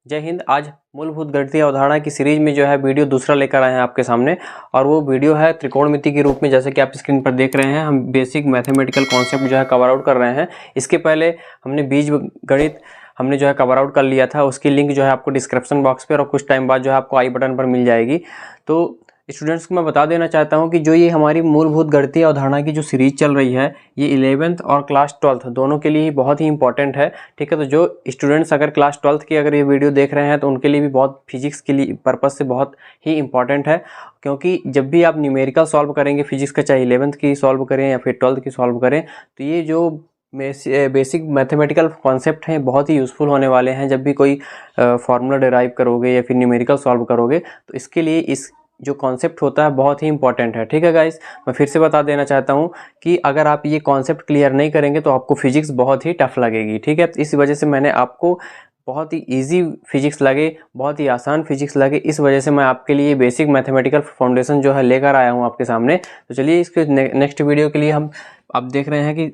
जय हिंद। आज मूलभूत गणितीय अवधारणा की सीरीज में जो है वीडियो दूसरा लेकर आए हैं आपके सामने, और वो वीडियो है त्रिकोणमिति के रूप में। जैसे कि आप स्क्रीन पर देख रहे हैं, हम बेसिक मैथमेटिकल कॉन्सेप्ट जो है कवर आउट कर रहे हैं। इसके पहले हमने बीज गणित हमने जो है कवर आउट कर लिया था, उसकी लिंक जो है आपको डिस्क्रिप्शन बॉक्स पर और कुछ टाइम बाद जो है आपको आई बटन पर मिल जाएगी। तो स्टूडेंट्स को मैं बता देना चाहता हूं कि जो ये हमारी मूलभूत गणितीय अवधारणा की जो सीरीज चल रही है, ये 11th और क्लास 12th दोनों के लिए ही बहुत ही इंपॉर्टेंट है। ठीक है, तो जो स्टूडेंट्स अगर क्लास 12th की अगर ये वीडियो देख रहे हैं तो उनके लिए भी बहुत फिजिक्स के लिए पर्पज़ से बहुत ही इंपॉर्टेंट है। क्योंकि जब भी आप न्यूमेरिकल सॉल्व करेंगे फिजिक्स का, चाहे 11th की सॉल्व करें या फिर 12th की सॉल्व करें, तो ये जो बेसिक मैथमेटिकल कॉन्सेप्ट हैं बहुत ही यूज़फुल होने वाले हैं। जब भी कोई फार्मूला डिराइव करोगे या फिर न्यूमेरिकल सॉल्व करोगे, तो इसके लिए इस जो कॉन्सेप्ट होता है बहुत ही इंपॉर्टेंट है। ठीक है गाइस, मैं फिर से बता देना चाहता हूँ कि अगर आप ये कॉन्सेप्ट क्लियर नहीं करेंगे तो आपको फिजिक्स बहुत ही टफ लगेगी। ठीक है, तो इस वजह से मैंने आपको बहुत ही इजी फिजिक्स लगे, बहुत ही आसान फिजिक्स लगे, इस वजह से मैं आपके लिए बेसिक मैथमेटिकल फाउंडेशन जो है लेकर आया हूँ आपके सामने। तो चलिए इसके नेक्स्ट वीडियो के लिए हम आप देख रहे हैं कि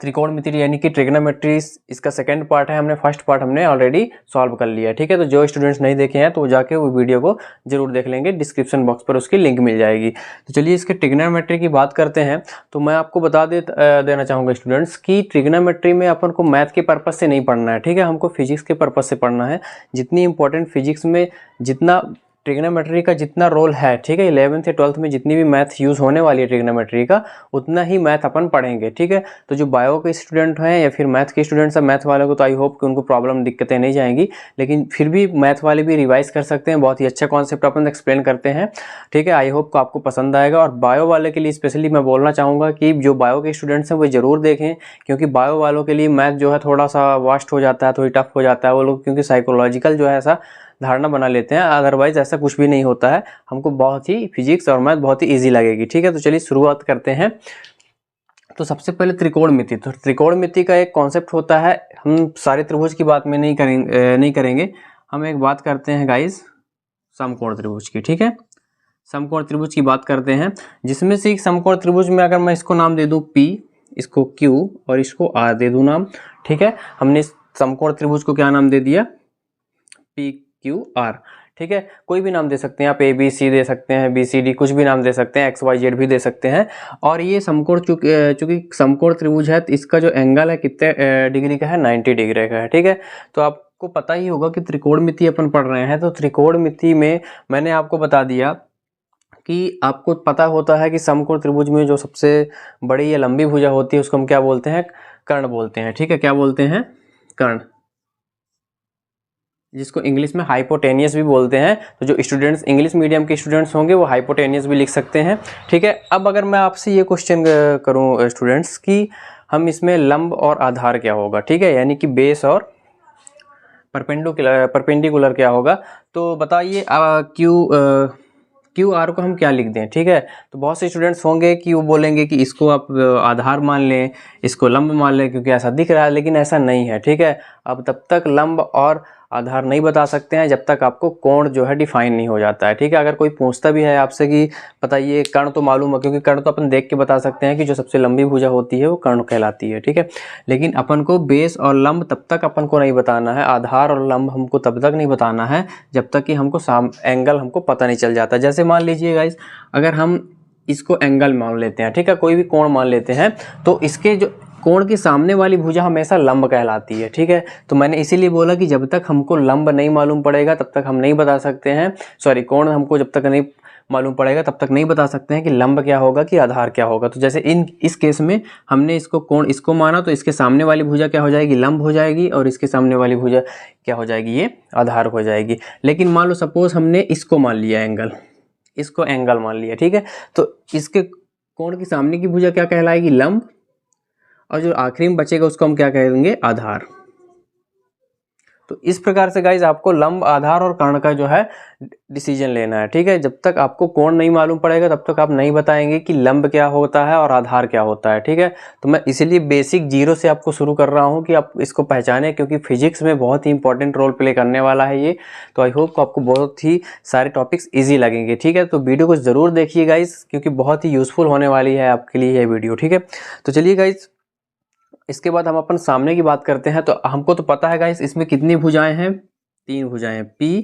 त्रिकोणमिति यानी कि ट्रिग्नोमेट्री, इसका सेकंड पार्ट है। हमने फर्स्ट पार्ट हमने ऑलरेडी सॉल्व कर लिया है। ठीक है, तो जो स्टूडेंट्स नहीं देखे हैं तो वो जाके वो वीडियो को जरूर देख लेंगे, डिस्क्रिप्शन बॉक्स पर उसकी लिंक मिल जाएगी। तो चलिए इसके ट्रिग्नोमेट्री की बात करते हैं। तो मैं आपको बता देना चाहूँगा स्टूडेंट्स कि ट्रिग्नोमेट्री में अपन को मैथ के पर्पज़ से नहीं पढ़ना है। ठीक है, हमको फिजिक्स के पर्पज़ से पढ़ना है। जितनी इंपॉर्टेंट फिजिक्स में जितना ट्रिग्नोमेट्री का जितना रोल है, ठीक है, 11th या 12th में जितनी भी मैथ यूज़ होने वाली है ट्रिग्नोमेट्री का, उतना ही मैथ अपन पढ़ेंगे। ठीक है, तो जो बायो के स्टूडेंट हैं या फिर मैथ के स्टूडेंट्स हैं, मैथ वालों को तो आई होप कि उनको प्रॉब्लम दिक्कतें नहीं जाएंगी, लेकिन फिर भी मैथ वाले भी रिवाइज कर सकते हैं। बहुत ही अच्छा कॉन्सेप्ट अपन एक्सप्लेन करते हैं। ठीक है, आई होप को आपको पसंद आएगा। और बायो वाले के लिए स्पेशली मैं बोलना चाहूँगा कि जो बायो के स्टूडेंट्स हैं वो ज़रूर देखें, क्योंकि बायो वालों के लिए मैथ जो है थोड़ा सा वास्ट हो जाता है, थोड़ी टफ हो जाता है। वो लोग क्योंकि साइकोलॉजिकल जो है ऐसा धारणा बना लेते हैं, अदरवाइज ऐसा कुछ भी नहीं होता है। हमको बहुत ही फिजिक्स और मैथ बहुत ही इजी लगेगी। ठीक है, तो चलिए शुरुआत करते हैं। तो सबसे पहले त्रिकोणमिति। तो त्रिकोणमिति का एक कॉन्सेप्ट होता है, हम सारे त्रिभुज की बात में नहीं करेंगे। हम एक बात करते हैं गाइस समकोण त्रिभुज की। ठीक है, समकोण त्रिभुज की बात करते हैं, जिसमें से एक समकोण त्रिभुज में अगर मैं इसको नाम दे दूं P, इसको Q और इसको R दे दूं नाम। ठीक है, हमने समकोण त्रिभुज को क्या नाम दे दिया? PQR। ठीक है, कोई भी नाम दे सकते हैं आप, ABC दे सकते हैं, BCD, कुछ भी नाम दे सकते हैं, XYZ भी दे सकते हैं। और ये समकोण चूंकि समकोण त्रिभुज है, तो इसका जो एंगल है कितने डिग्री का है? 90 डिग्री का है। ठीक है, तो आपको पता ही होगा कि त्रिकोणमिति अपन पढ़ रहे हैं, तो त्रिकोणमिति में मैंने आपको बता दिया कि आपको पता होता है कि समकोण त्रिभुज में जो सबसे बड़ी या लंबी भुजा होती है उसको हम क्या बोलते हैं? कर्ण बोलते हैं। ठीक है, क्या बोलते हैं? कर्ण, जिसको इंग्लिश में हाइपोटेनियस भी बोलते हैं। तो जो स्टूडेंट्स इंग्लिश मीडियम के स्टूडेंट्स होंगे वो हाइपोटेनियस भी लिख सकते हैं। ठीक है, अब अगर मैं आपसे ये क्वेश्चन करूं स्टूडेंट्स कि हम इसमें लंब और आधार क्या होगा? ठीक है, यानी कि बेस और परपेंडिकुलर क्या होगा? तो बताइए क्यू आर को हम क्या लिख दें? ठीक है, तो बहुत से स्टूडेंट्स होंगे कि वो बोलेंगे कि इसको आप आधार मान लें, इसको लंब मान लें, क्योंकि ऐसा दिख रहा है, लेकिन ऐसा नहीं है। ठीक है, अब तब तक लंब और आधार नहीं बता सकते हैं जब तक आपको कोण जो है डिफाइन नहीं हो जाता है। ठीक है, अगर कोई पूछता भी है आपसे कि बताइए कर्ण, तो मालूम है, क्योंकि कर्ण तो अपन देख के बता सकते हैं कि जो सबसे लंबी भुजा होती है वो कर्ण कहलाती है। ठीक है, लेकिन अपन को बेस और लंब तब तक अपन को नहीं बताना है, आधार और लंब हमको तब तक नहीं बताना है जब तक कि हमको एंगल हमको पता नहीं चल जाता। जैसे मान लीजिए गाइस, अगर हम इसको एंगल मान लेते हैं, ठीक है, कोई भी कोण मान लेते हैं, तो इसके जो कोण के सामने वाली भुजा हमेशा लंब कहलाती है। ठीक है, तो मैंने इसीलिए बोला कि जब तक हमको लंब नहीं मालूम पड़ेगा तब तक हम नहीं बता सकते हैं, सॉरी, कोण हमको जब तक नहीं मालूम पड़ेगा तब तक नहीं बता सकते हैं कि लंब क्या होगा कि आधार क्या होगा। तो जैसे इस केस में हमने इसको कोण इसको माना, तो इसके सामने वाली भुजा क्या हो जाएगी? लंब हो जाएगी, और इसके सामने वाली भुजा क्या हो जाएगी? ये आधार हो जाएगी। लेकिन मान लो सपोज हमने इसको मान लिया एंगल, इसको एंगल मान लिया। ठीक है, तो इसके कोण के सामने की भुजा क्या कहलाएगी? लंब, और जो आखिरी में बचेगा उसको हम क्या कहेंगे? आधार। तो इस प्रकार से गाइज आपको लंब, आधार और कर्ण का जो है डिसीजन लेना है। ठीक है, जब तक आपको कोण नहीं मालूम पड़ेगा तब तक आप नहीं बताएंगे कि लंब क्या होता है और आधार क्या होता है। ठीक है, तो मैं इसीलिए बेसिक जीरो से आपको शुरू कर रहा हूं कि आप इसको पहचानें, क्योंकि फिजिक्स में बहुत ही इंपॉर्टेंट रोल प्ले करने वाला है ये। तो आई होप को आपको बहुत ही सारे टॉपिक्स ईजी लगेंगे। ठीक है, तो वीडियो को जरूर देखिए गाइज, क्योंकि बहुत ही यूजफुल होने वाली है आपके लिए ये वीडियो। ठीक है, तो चलिए गाइज, इसके बाद हम अपन सामने की बात करते हैं। तो हमको तो पता है गाइस इसमें कितनी भुजाएं हैं? 3 भुजाएं पी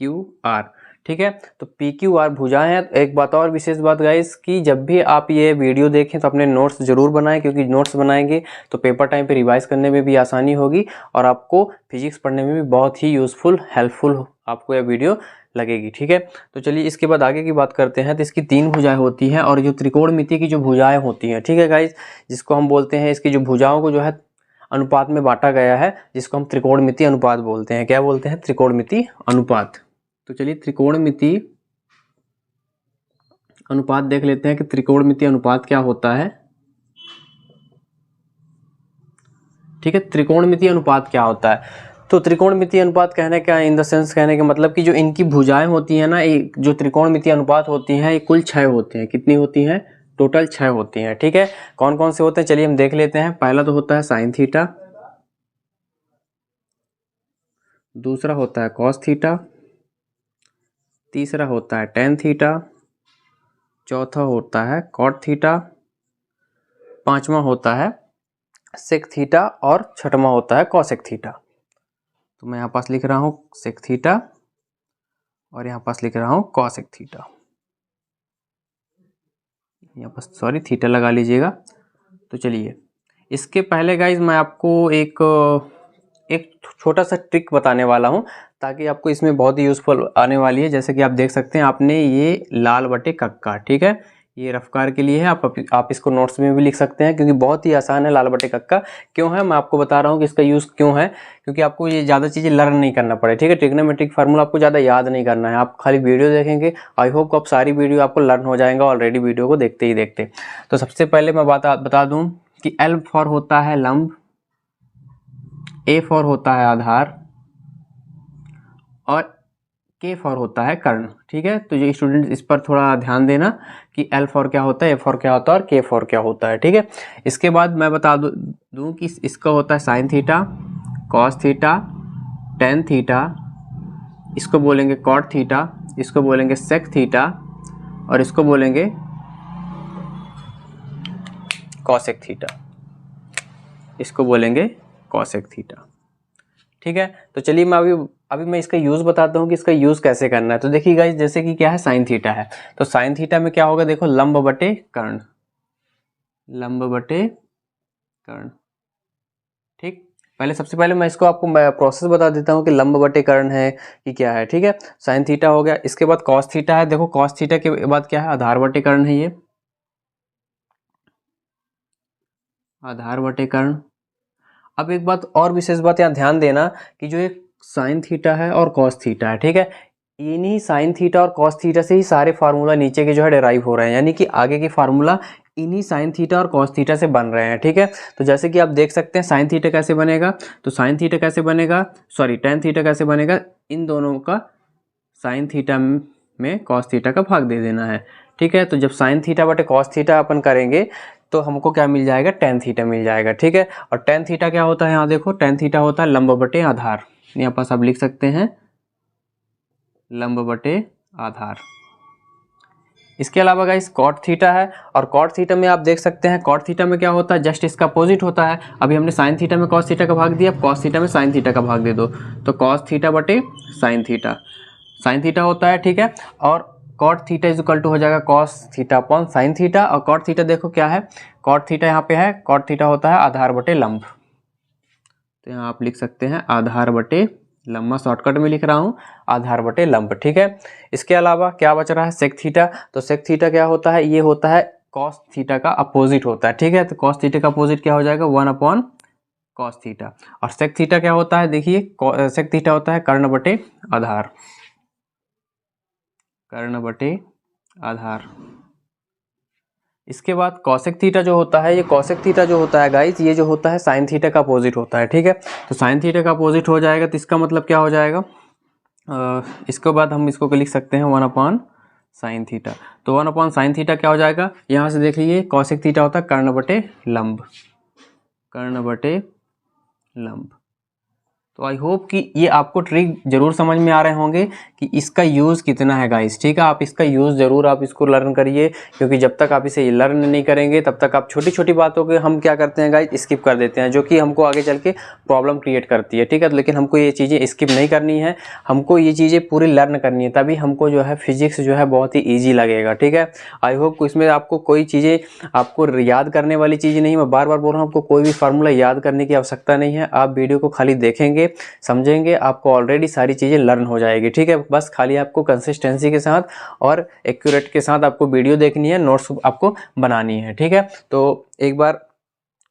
क्यू आर, ठीक है। तो पी क्यू आर भुजाएं हैं। तो एक बात और विशेष बात गाइस कि जब भी आप ये वीडियो देखें तो अपने नोट्स जरूर बनाएं, क्योंकि नोट्स बनाएंगे तो पेपर टाइम पे रिवाइज करने में भी आसानी होगी और आपको फिजिक्स पढ़ने में भी बहुत ही यूजफुल हेल्पफुल आपको यह वीडियो लगेगी, ठीक है। तो चलिए इसके बाद आगे की बात करते हैं। तो इसकी 3 भुजाएं होती हैं और जो त्रिकोणमिति की जो भुजाएं होती हैं, ठीक है गाइस, जिसको हम बोलते हैं, इसकी जो भुजाओं को जो है अनुपात में बांटा गया है, जिसको हम त्रिकोणमिति अनुपात बोलते हैं। क्या बोलते हैं? त्रिकोणमिति अनुपात। तो चलिए त्रिकोणमिति अनुपात देख लेते हैं कि त्रिकोणमिति अनुपात क्या होता है, ठीक है। त्रिकोणमिति अनुपात क्या होता है? तो त्रिकोणमिति अनुपात कहने का इन द सेंस कहने का मतलब कि जो इनकी भुजाएं होती हैं ना, जो त्रिकोणमिति अनुपात होती हैं, ये कुल 6 होते हैं। कितनी होती हैं? टोटल 6 होती हैं, ठीक है। कौन कौन से होते हैं चलिए हम देख लेते हैं। पहला तो होता है साइन थीटा, दूसरा होता है कॉस थीटा, तीसरा होता है टेन थीटा, चौथा होता है कॉट थीटा, पांचवा होता है सेक थीटा और छठवां होता है कॉसेक थीटा। तो मैं यहाँ पास लिख रहा हूँ सेक थीटा और यहाँ पास लिख रहा हूँ कॉसेक थीटा। यहाँ पास सॉरी थीटा लगा लीजिएगा। तो चलिए इसके पहले गाइज मैं आपको एक छोटा सा ट्रिक बताने वाला हूँ, ताकि आपको इसमें बहुत ही यूज़फुल आने वाली है। जैसे कि आप देख सकते हैं, आपने ये लाल बटे कक्का, ठीक है, ये रफ्कार के लिए है। आप इसको नोट्स में भी लिख सकते हैं, क्योंकि बहुत ही आसान है लाल बटे कक्का। क्यों है मैं आपको बता रहा हूँ कि इसका यूज़ क्यों है, क्योंकि आपको ये ज़्यादा चीज़ें लर्न नहीं करना पड़े, ठीक है। ट्रिग्नोमेट्रिक फार्मूला आपको ज़्यादा याद नहीं करना है, आप खाली वीडियो देखेंगे। आई होप आप सारी वीडियो आपको लर्न हो जाएगा ऑलरेडी वीडियो को देखते ही देखते। तो सबसे पहले मैं बता दूँ कि एल फॉर होता है लंब, ए फॉर होता है आधार और के फॉर होता है कर्ण, ठीक है। तो ये स्टूडेंट इस पर थोड़ा ध्यान देना कि एल फॉर क्या होता है, ए फॉर क्या होता है और के फॉर क्या होता है, ठीक है। इसके बाद मैं बता दूं कि इसका होता है sign theta, cos theta, tan theta, इसको बोलेंगे कॉट थीटा, इसको बोलेंगे सेक थीटा और इसको बोलेंगे कॉसेक थीटा, इसको बोलेंगे कॉसेक थीटा, ठीक है। तो चलिए मैं अभी मैं इसका यूज़ बताता हूँ कि इसका यूज़ कैसे करना है। तो देखिए गाइस, जैसे कि क्या है साइन थीटा है, तो साइन थीटा में क्या होगा, देखो लंब बटे कर्ण, लंब बटे कर्ण, ठीक। सबसे पहले मैं इसको आपको प्रोसेस बता देता हूँ कि लंब बटे कर्ण है कि क्या है, ठीक है। साइन थीटा हो गया, इसके बाद कॉस थीटा है। देखो कॉस थीटा के बाद क्या है, आधार बटे कर्ण है, ये आधार बटे कर्ण। अब एक बात और विशेष बात यहाँ ध्यान देना कि जो एक साइन थीटा है और कॉस थीटा है, ठीक है, इन्हीं साइन थीटा और कॉस थीटा से ही सारे फार्मूला नीचे के जो है डेराइव हो रहे हैं, यानी कि आगे के फार्मूला इन्हीं साइन थीटा और कॉस थीटा से बन रहे हैं, ठीक है। तो जैसे कि आप देख सकते हैं साइन थीटा कैसे बनेगा, तो साइन थीटा कैसे बनेगा, सॉरी टेन थीटा कैसे बनेगा, इन दोनों का साइन थीटा में कॉस थीटा का भाग दे देना है, ठीक है। तो जब साइन थीटा बटे कॉस थीटा अपन करेंगे तो हमको क्या मिल जाएगा, टेन थीटा मिल जाएगा, ठीक है। और टेन थीटा क्या होता है, यहाँ देखो टेन थीटा होता है लंब बटे आधार, यहाँ पास आप लिख सकते हैं लंब बटे आधार। इसके अलावा गाइस कॉट थीटा है, और कॉट थीटा में आप देख सकते हैं कॉट थीटा में क्या होता है, जस्ट इसका अपोजिट होता है। अभी हमने साइन थीटा में कॉस थीटा का भाग दिया, कॉस थीटा में साइन थीटा का भाग दे दो, तो कॉस थीटा बटे साइन थीटा होता है, ठीक है। और cot theta is equal to हो जाएगा cos theta upon sine theta, और कॉट थीटा देखो क्या है, कॉट थीटा यहाँ पे है, कॉट थीटा होता है आधार बटे लंब, तो यहाँ आप लिख सकते हैं आधार बटे लंब, मैं शॉर्टकट में लिख रहा हूँ आधार बटे लंब, ठीक है। इसके अलावा क्या बच रहा है, सेक थीटा, तो सेक थीटा क्या होता है, ये होता है कॉस थीटा का अपोजिट होता है, ठीक है। तो कॉस थीटा का अपोजिट क्या हो जाएगा, 1 अपॉन कॉस थीटा। और सेक थीटा क्या होता है, देखिए सेक थीटा होता है कर्ण बटे आधार, कर्ण बटे आधार। इसके बाद कॉसेक थीटा जो होता है, ये कॉसेक थीटा जो होता है गाइस, ये जो होता है साइन थीटा का अपोजिट होता है, ठीक है। तो साइन थीटा का अपोजिट हो जाएगा, तो इसका मतलब क्या हो जाएगा, इसके बाद हम इसको लिख सकते हैं 1 अपॉन साइन थीटा। तो 1 अपॉन साइन थीटा क्या हो जाएगा, यहाँ से देख लीजिए कॉसेक थीटा होता है कर्ण बटे लंब, कर्ण बटे लंब, तो आई होप कि ये आपको ट्रिक जरूर समझ में आ रहे होंगे कि इसका यूज़ कितना है गाइस। ठीक है, आप इसका यूज़ ज़रूर आप इसको लर्न करिए, क्योंकि जब तक आप इसे लर्न नहीं करेंगे तब तक आप छोटी छोटी बातों के हम क्या करते हैं गाइस, स्किप कर देते हैं, जो कि हमको आगे चल के प्रॉब्लम क्रिएट करती है। ठीक है, लेकिन हमको ये चीज़ें स्किप नहीं करनी है, हमको ये चीज़ें पूरी लर्न करनी है, तभी हमको जो है फिजिक्स जो है बहुत ही ईजी लगेगा। ठीक है, आई होप इसमें आपको कोई चीज़ें आपको याद करने वाली चीज़ नहीं, मैं बार बार बोल रहा हूँ, आपको कोई भी फार्मूला याद करने की आवश्यकता नहीं है। आप वीडियो को खाली देखेंगे, समझेंगे, आपको ऑलरेडी सारी चीज़ें लर्न हो जाएगी। ठीक है, बस खाली आपको कंसिस्टेंसी के साथ और एक्यूरेट के साथ आपको वीडियो देखनी है, नोट्स आपको बनानी है। ठीक है, तो एक बार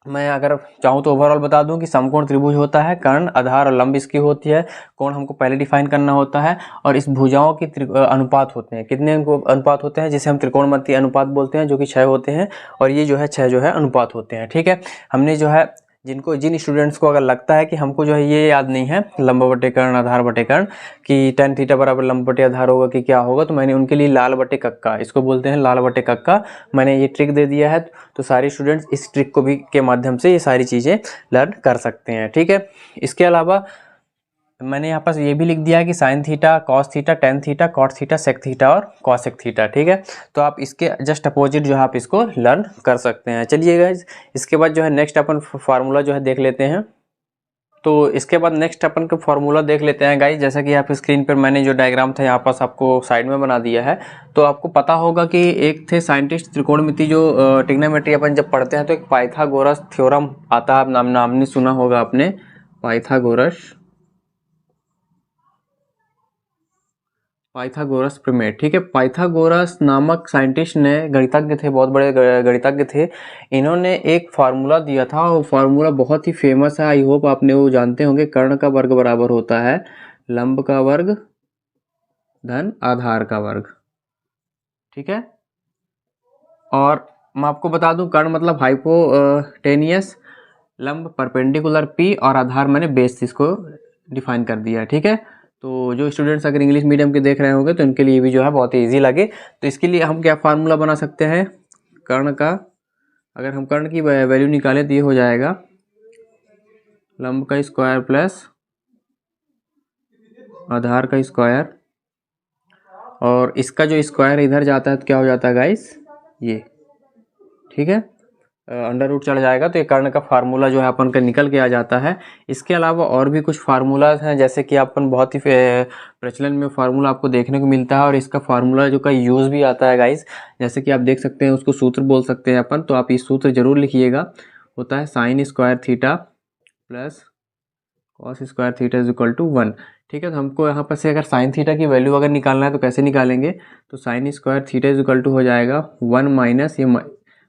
मैं अगर चाहूँ तो ओवरऑल बता दूं कि समकोण त्रिभुज होता है, कर्ण, आधार और लंब इसकी होती है। कोण हमको पहले डिफाइन करना होता है, और इस भुजाओं के अनुपात होते हैं। कितने अनुपात होते हैं, जिसे हम त्रिकोणमितीय अनुपात बोलते हैं, जो कि 6 होते हैं, और ये जो है 6 जो है अनुपात होते हैं। ठीक है, हमने जो है जिन स्टूडेंट्स को अगर लगता है कि हमको जो है ये याद नहीं है लंब बटे कर्ण, आधार बटे कर्ण, कि tan थीटा बराबर लंब बटे आधार होगा कि क्या होगा, तो मैंने उनके लिए लाल बटे कक्का, इसको बोलते हैं लाल बटे कक्का, मैंने ये ट्रिक दे दिया है। तो सारे स्टूडेंट्स इस ट्रिक को भी के माध्यम से ये सारी चीज़ें लर्न कर सकते हैं। ठीक है, इसके अलावा मैंने यहाँ पर ये भी लिख दिया है कि sine theta, cos theta, tan theta, cot theta, sec theta और कॉसेक थीटा। ठीक है, तो आप इसके जस्ट अपोजिट जो है आप इसको लर्न कर सकते हैं। चलिए गाइस, इसके बाद जो है नेक्स्ट अपन फार्मूला जो है देख लेते हैं। तो इसके बाद नेक्स्ट अपन का फार्मूला देख लेते हैं गाइस। जैसा कि आप स्क्रीन पर मैंने जो डायग्राम था यहाँ पास आपको साइड में बना दिया है। तो आपको पता होगा कि एक थे साइंटिस्ट त्रिकोणमिति जो ट्रिग्नोमेट्री अपन जब पढ़ते हैं तो एक पाइथागोरस थ्योरम आता है, नाम नहीं सुना होगा आपने, पाइथागोरस प्रमेय। ठीक है, पाइथागोरस नामक साइंटिस्ट ने, गणितज्ञ थे, बहुत बड़े गणितज्ञ थे, इन्होंने एक फार्मूला दिया था, वो फार्मूला बहुत ही फेमस है, आई होप आपने वो जानते होंगे। कर्ण का वर्ग बराबर होता है लंब का वर्ग धन आधार का वर्ग। ठीक है, और मैं आपको बता दूं, कर्ण मतलब हाइपोटेनियस, लंब परपेंडिकुलर पी, और आधार मैंने बेस इसको डिफाइन कर दिया है। ठीक है, तो जो स्टूडेंट्स अगर इंग्लिश मीडियम के देख रहे होंगे तो इनके लिए भी जो है बहुत ही ईजी लगे। तो इसके लिए हम क्या फार्मूला बना सकते हैं, कर्ण का, अगर हम कर्ण की वैल्यू निकालें तो ये हो जाएगा लंब का स्क्वायर प्लस आधार का स्क्वायर, और इसका जो स्क्वायर इधर जाता है तो क्या हो जाता है गाइस, ये। ठीक है, अंडर रूट चढ़ जाएगा, तो ये कर्ण का फार्मूला जो है अपन का निकल के आ जाता है। इसके अलावा और भी कुछ फार्मूलाज हैं, जैसे कि अपन बहुत ही प्रचलन में फार्मूला आपको देखने को मिलता है, और इसका फार्मूला जो का यूज़ भी आता है गाइस। जैसे कि आप देख सकते हैं, उसको सूत्र बोल सकते हैं अपन, तो आप इस सूत्र जरूर लिखिएगा। होता है sine square theta plus cos square theta is equal to 1। ठीक है, तो हमको यहाँ पर से अगर साइन थीटा की वैल्यू अगर निकालना है तो कैसे निकालेंगे, तो sine square theta is equal to हो जाएगा 1 माइनस ये